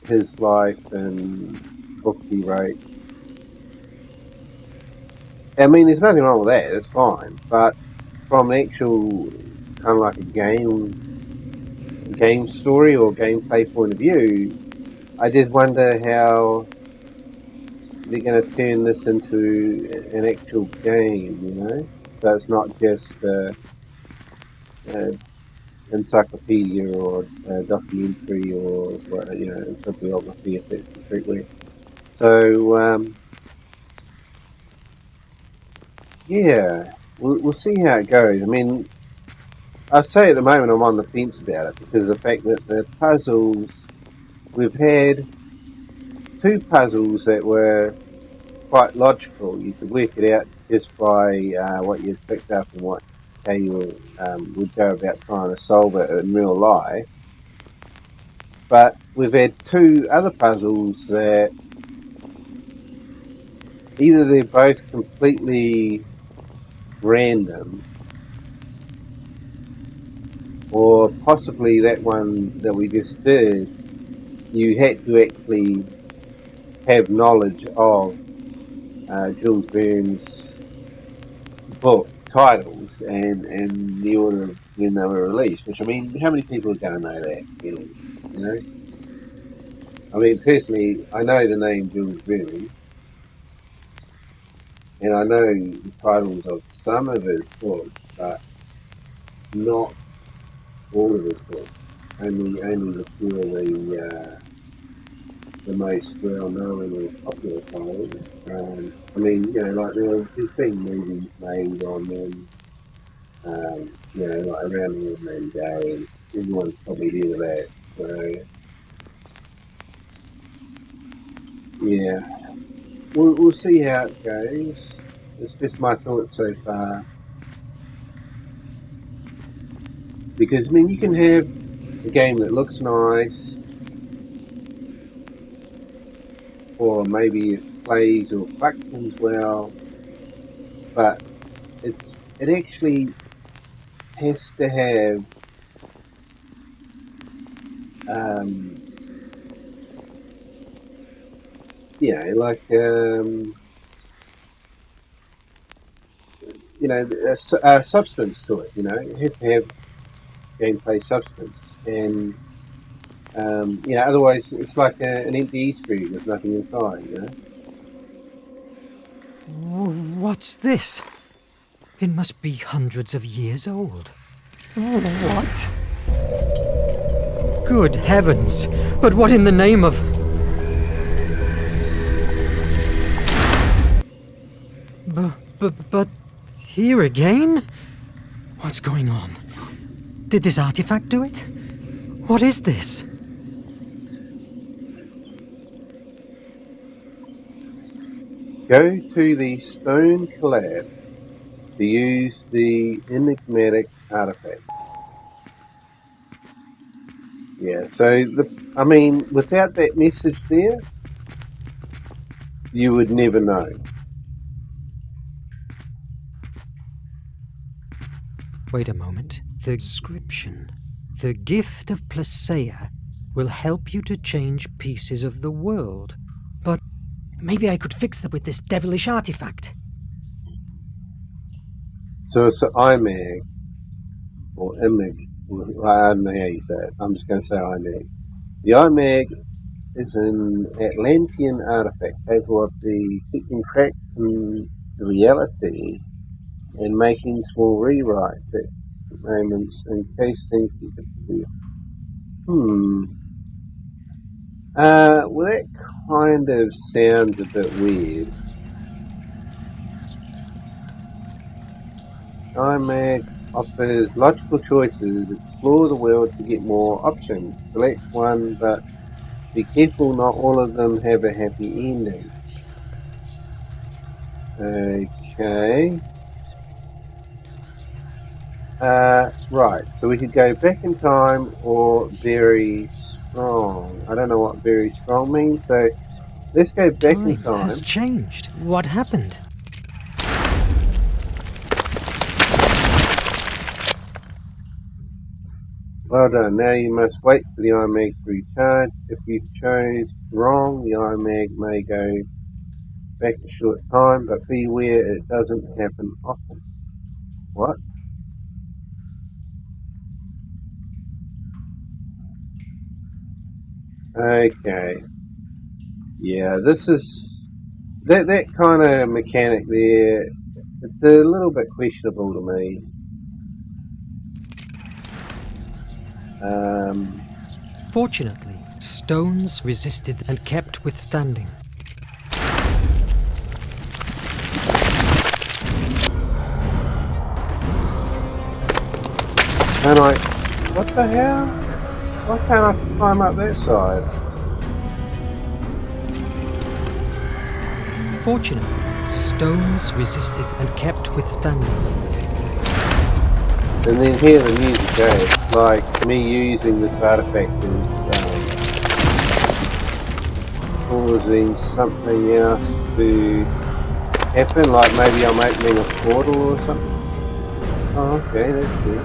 his life and books he wrote. I mean, there's nothing wrong with that. It's fine, but from an actual kind of like a game story or gameplay point of view, I just wonder how they're going to turn this into an actual game, you know? So it's not just encyclopedia or documentary or, you know, bibliography, if that's the correct word. So, yeah, we'll see how it goes. I mean, I say at the moment I'm on the fence about it because of the fact that the puzzles, we've had two puzzles that were quite logical. You could work it out just by what you've picked up and how you would go about trying to solve it in real life. But we've had two other puzzles that either they're both completely random, or possibly that one that we just did, you had to actually have knowledge of Jules Verne's book titles and the order of when they were released. Which, I mean, how many people are going to know that? You know, I mean, personally, I know the name Jules Verne, and I know the titles of some of his books, but not all of his books. Only the few of the most well-known or popular titles. I mean, you know, like there's been movies made on them. You know, like Around the World in 80 Days. Everyone's probably heard of that. So, yeah, we'll see how it goes. It's just my thoughts so far. Because, I mean, you can have a game that looks nice, or maybe it plays or functions well, but it actually has to have you know, like you know, a substance to it. You know, it has to have gameplay substance, and you know, otherwise it's like an empty Easter egg with nothing inside. You know. What's this? It must be hundreds of years old. What? Good heavens! But what in the name of... But here again? What's going on? Did this artifact do it? What is this? Go to the stone collapse to use the enigmatic artifact. Yeah, so without that message there, you would never know. Wait a moment. The inscription. The gift of Placeia will help you to change pieces of the world. But maybe I could fix that with this devilish artifact. So it's an IMAG, or IMAG, I don't know how you say it, I'm just going to say IMAG. The IMAG is an Atlantean artifact capable of detecting cracks in reality and making small rewrites at moments in case things get confused. Well, that kind of sounds a bit weird. IMAG offers logical choices. Explore the world to get more options. Select one, but be careful not all of them have a happy ending. Okay. Right. So we could go back in time or very strong. I don't know what very strong means, so let's go back in Time has time. changed. What happened? Well done. Now you must wait for the IMAG to recharge. If you chose wrong, the IMAG may go back a short time, but beware it doesn't happen often. What? Okay. Yeah, this is that kind of mechanic there. It's a little bit questionable to me. Fortunately, stones resisted and kept withstanding. And what the hell? Why can't I climb up that side? Fortunately, stones resisted and kept withstanding. And then hear the music goes, like me using this artifact is causing something else to happen, like maybe I'm opening a portal or something. Oh, okay, that's good.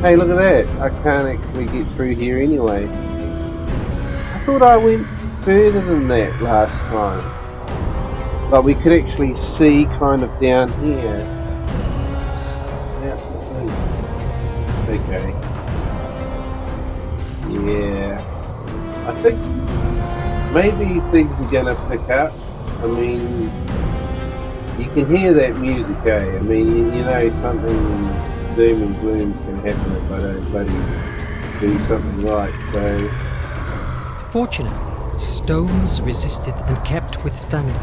Hey, look at that. I can't actually get through here anyway. I thought I went further than that last time. Like we could actually see kind of down here. That's okay. Yeah. I think maybe things are gonna pick up. I mean, you can hear that music, eh? I mean, you know something doom and gloom can happen if I don't bloody do something right. So, Fortunately, stones resisted and kept withstanding.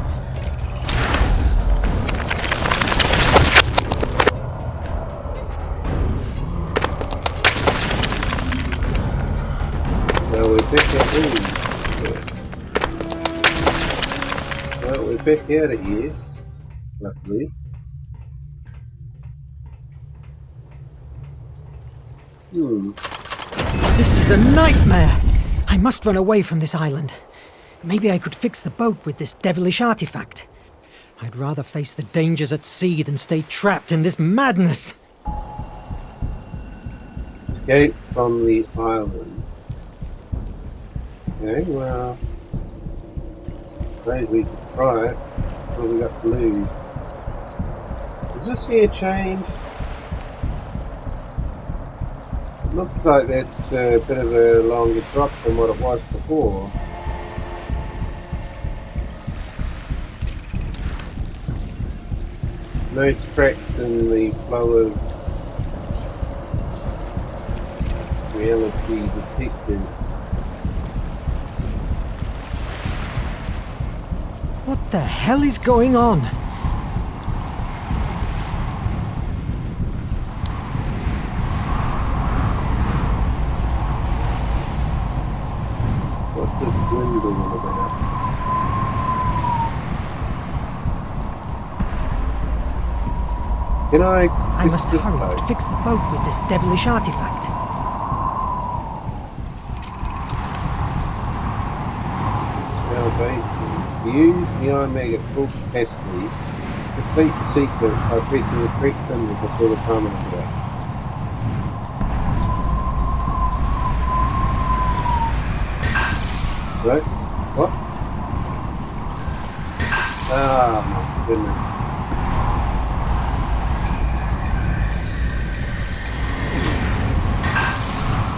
well, we're back out here. Well, we're back out of here, luckily. This is a nightmare! I must run away from this island. Maybe I could fix the boat with this devilish artifact. I'd rather face the dangers at sea than stay trapped in this madness. Escape from the island. Okay, well, maybe we could try it. What have we got to lose? Does this here change? It looks like that's a bit of a longer drop than what it was before. No cracks in the flow of reality detected. What the hell is going on? What's this wind all about? Can I I fix must this hurry boat? to fix the boat with this devilish artifact. Salvation. Use the Iron Mag at full capacity. Complete the sequence by pressing the correct symbol before the timer is out. Hello? What? Ah, my goodness.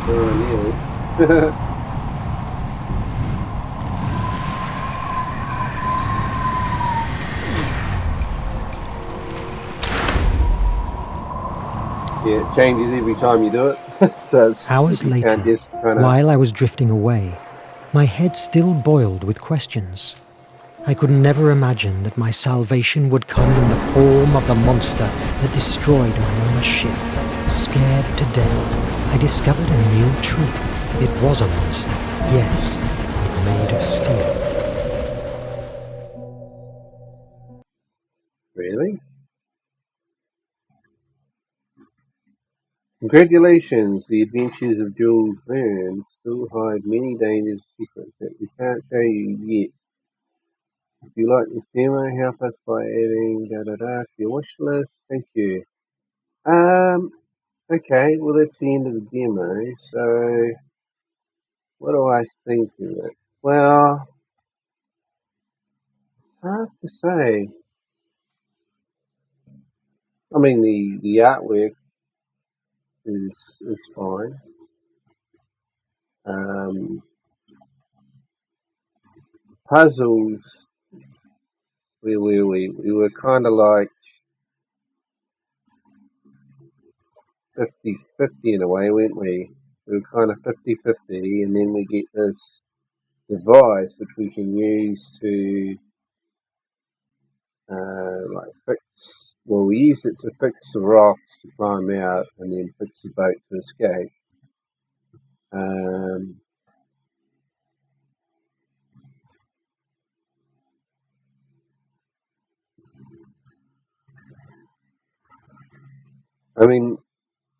Oh, nearly. Yeah, it changes every time you do it. So Hours you later, can't just kind of... while I was drifting away, my head still boiled with questions. I could never imagine that my salvation would come in the form of the monster that destroyed my own ship. Scared to death, I discovered a new truth. It was a monster, yes, but made of steel. Really? Congratulations, the adventures of Jules Verne still hide many dangerous secrets that we can't show you yet. If you like this demo, help us by adding to your wish list. Thank you. Okay, well that's the end of the demo, so what do I think of it? Well, hard to say. I mean, the artwork is fine. Puzzles, we were kind of like 50-50 in a way, weren't we? We were kind of 50-50, and then we get this device which we can use to like fix. Well, we use it to fix the rocks to climb out, and then fix the boat to escape. Um, I mean,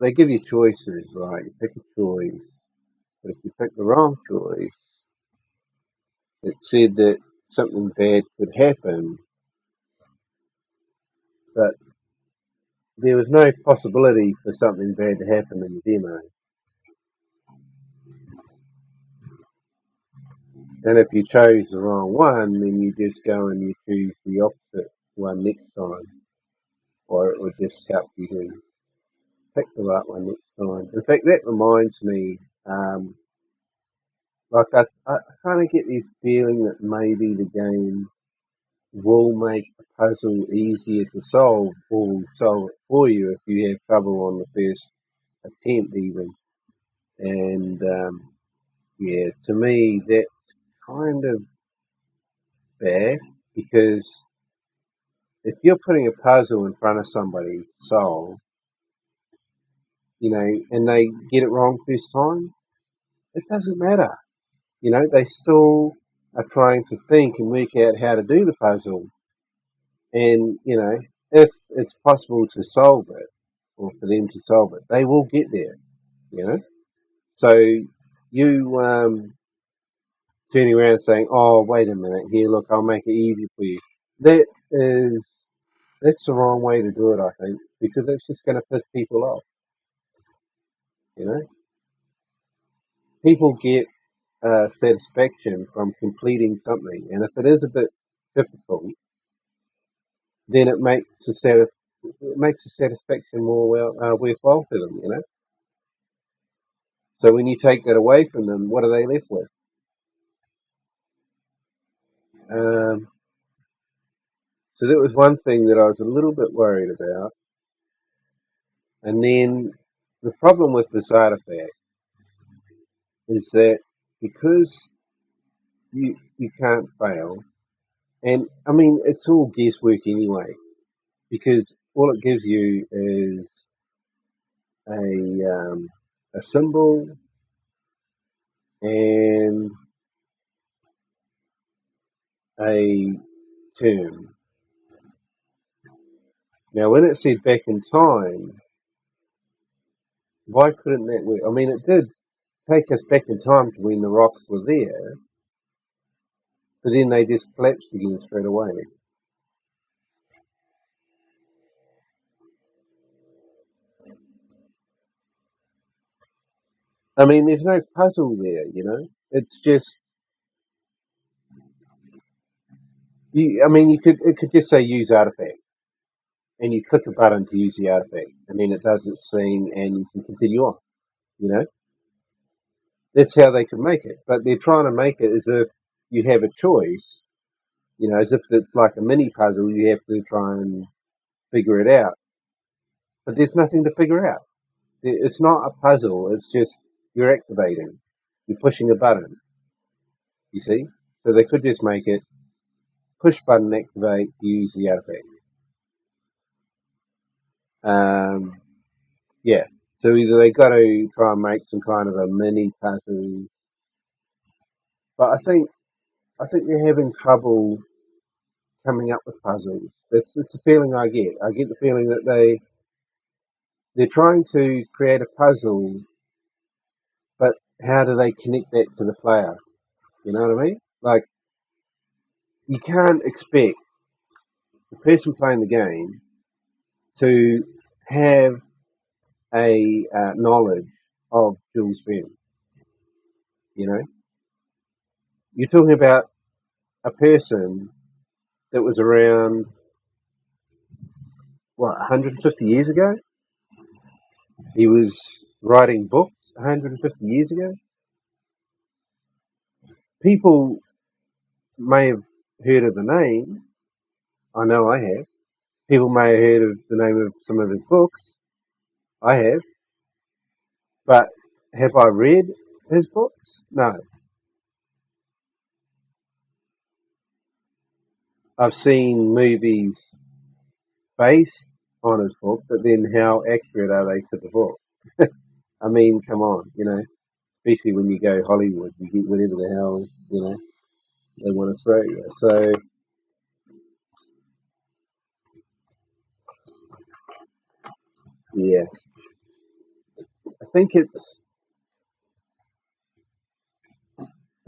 they give you choices, right? You pick a choice, but if you pick the wrong choice, it said that something bad could happen, but there was no possibility for something bad to happen in the demo. And if you chose the wrong one, then you just go and you choose the opposite one next time, or it would just help you to pick the right one next time. In fact, that reminds me, like I kind of get the feeling that maybe the game will make the puzzle easier to solve, or solve it for you if you have trouble on the first attempt even. And yeah, to me that's kind of bad, because if you're putting a puzzle in front of somebody to solve, and they get it wrong first time, it doesn't matter. They still are trying to think and work out how to do the puzzle. And, if it's possible to solve it, or for them to solve it, they will get there. So you turning around saying, "Oh, wait a minute, here, look, I'll make it easy for you." That is, that's the wrong way to do it, I think, because it's just going to piss people off. You know, people get satisfaction from completing something, and if it is a bit difficult, then it makes the satisfaction more worthwhile for them. So when you take that away from them, what are they left with? Um, so that was one thing that I was a little bit worried about. And then the problem with this artifact is that because you can't fail, and I mean it's all guesswork anyway, because all it gives you is a symbol and a term, Now, when it said back in time, why couldn't that work? I mean, it did take us back in time to when the rocks were there, but then they just collapsed again straight away. I mean, there's no puzzle there, you know? It's just, it could just say use artifact, and you click a button to use the artifact, and then it does its thing, and you can continue on, you know? That's how they could make it. But they're trying to make it as if you have a choice, you know, as if it's like a mini puzzle, you have to try and figure it out. But there's nothing to figure out. It's not a puzzle, it's just you're activating. You're pushing a button, you see? So they could just make it push button activate, use the artifact. Yeah. So either they got to try and make some kind of a mini puzzle, but I think they're having trouble coming up with puzzles. It's a feeling I get. I get the feeling that they're trying to create a puzzle, but how do they connect that to the player? You know what I mean? Like, you can't expect the person playing the game to have a knowledge of Jules Verne. You know, you're talking about a person that was around, what, 150 years ago? He was writing books 150 years ago. People may have heard of the name. I know I have. People may have heard of the name of some of his books. I have. But have I read his books? No. I've seen movies based on his book, but then how accurate are they to the book? I mean, come on, you know, especially when you go Hollywood, you get whatever the hell, you know, they want to throw you. So, yeah, I think it's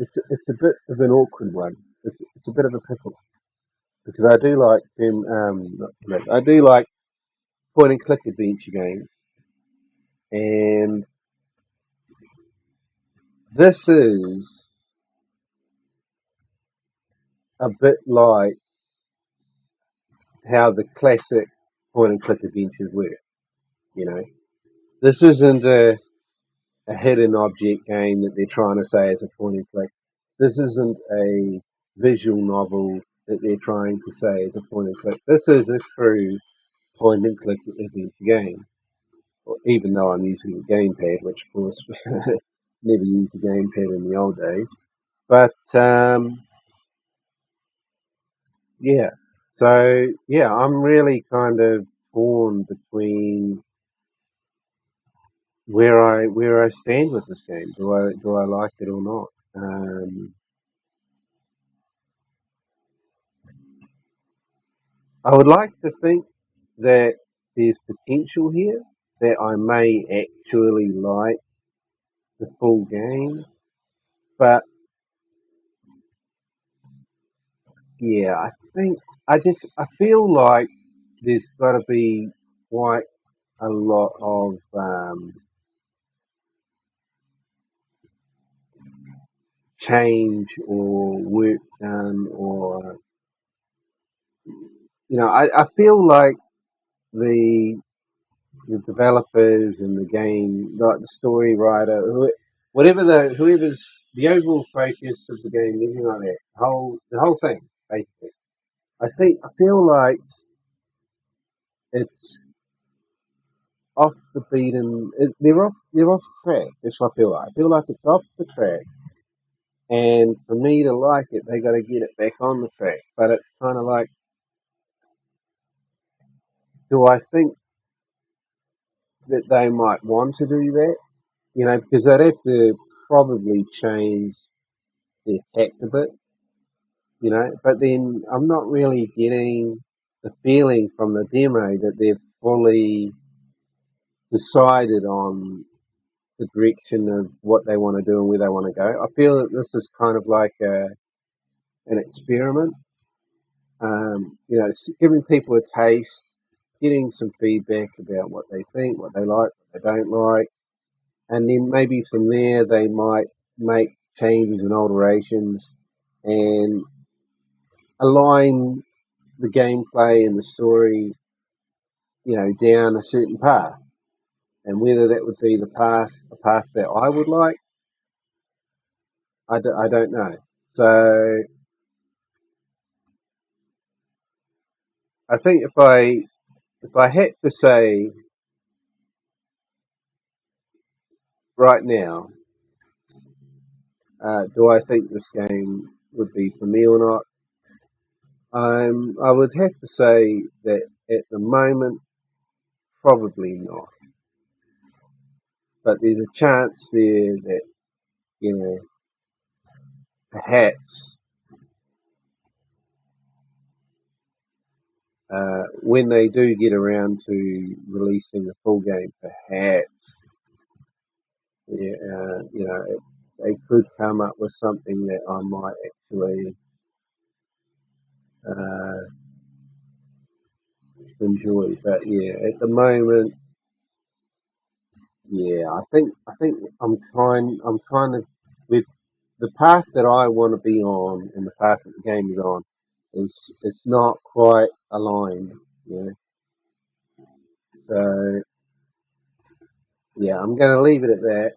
a bit of an awkward one. It's a bit of a pickle because I do like them. I do like point and click adventure games, and this is a bit like how the classic point and click adventures work. You know, this isn't a hidden object game that they're trying to say is a point and click. This isn't a visual novel that they're trying to say is a point and click. This is a true point and click adventure game. Well, even though I'm using a gamepad, which of course never used a gamepad in the old days. But yeah, so yeah, I'm really kind of torn between where I stand with this game. Do I like it or not? I would like to think that there's potential here, that I may actually like the full game, but yeah, I feel like there's got to be quite a lot of change or work done, or you know, I feel like the the developers and the game, like the story writer, whoever's the overall focus of the game, everything like that, the whole thing, basically. I feel like it's off the beaten. They're off track. That's what I feel like. I feel like it's off the track, and for me to like it, they got to get it back on the track. But it's kind of like, do I think that they might want to do that? You know, because they'd have to probably change the attack a bit, you know. But then I'm not really getting the feeling from the demo that they've fully decided on the direction of what they want to do and where they want to go. I feel that this is kind of like an experiment. It's giving people a taste, getting some feedback about what they think, what they like, what they don't like, and then maybe from there they might make changes and alterations and align the gameplay and the story, down a certain path. And whether that would be a path that I would like, I don't know. So I think if I had to say right now, do I think this game would be for me or not? I would have to say that at the moment, probably not. But there's a chance there that, perhaps when they do get around to releasing the full game, perhaps, they could come up with something that I might actually enjoy. But at the moment, I think I'm kind of with the path that I want to be on and the path that the game is on. It's not quite aligned, So I'm going to leave it at that.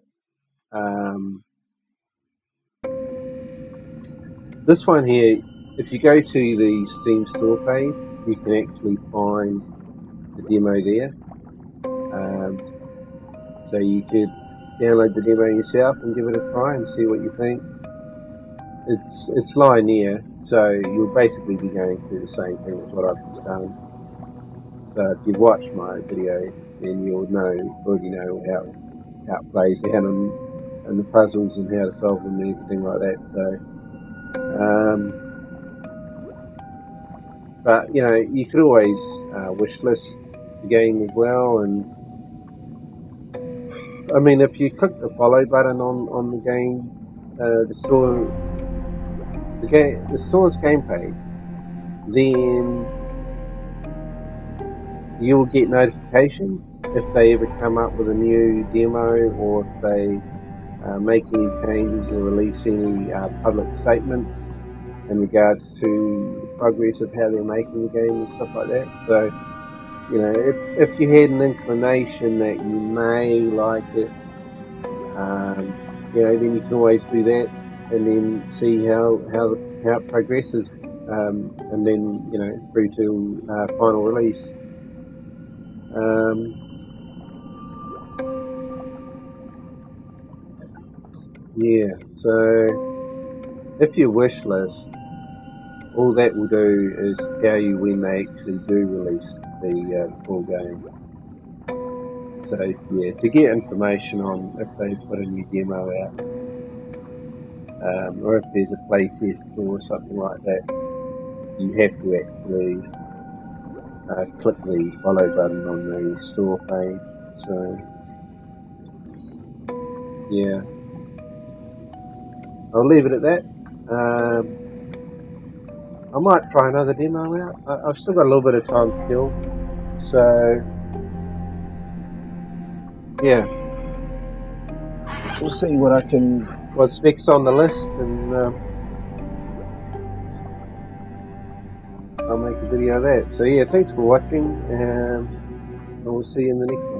This one here, if you go to the Steam store page, you can actually find the demo there. So you could download the demo yourself and give it a try and see what you think. It's linear, so you'll basically be going through the same thing as what I've just done. So if you've watched my video, then you'll already know how it plays out and the puzzles and how to solve them and everything like that. So, but you could always wishlist the game as well. And I mean, if you click the follow button on the game, the store's game page, then you'll get notifications if they ever come up with a new demo or if they make any changes or release any public statements in regards to the progress of how they're making the game and stuff like that. So, if you had an inclination that you may like it, then you can always do that and then see how it progresses, and then through to final release. So if you wish list, all that will do is tell you when they actually do release the full game. So to get information on if they put a new demo out, or if there's a playtest or something like that, you have to actually click the follow button on the store page. So I'll leave it at that. I might try another demo out. I've still got a little bit of time to kill. So we'll see what's next on the list, and I'll make a video of that. So thanks for watching, and we'll see you in the next one.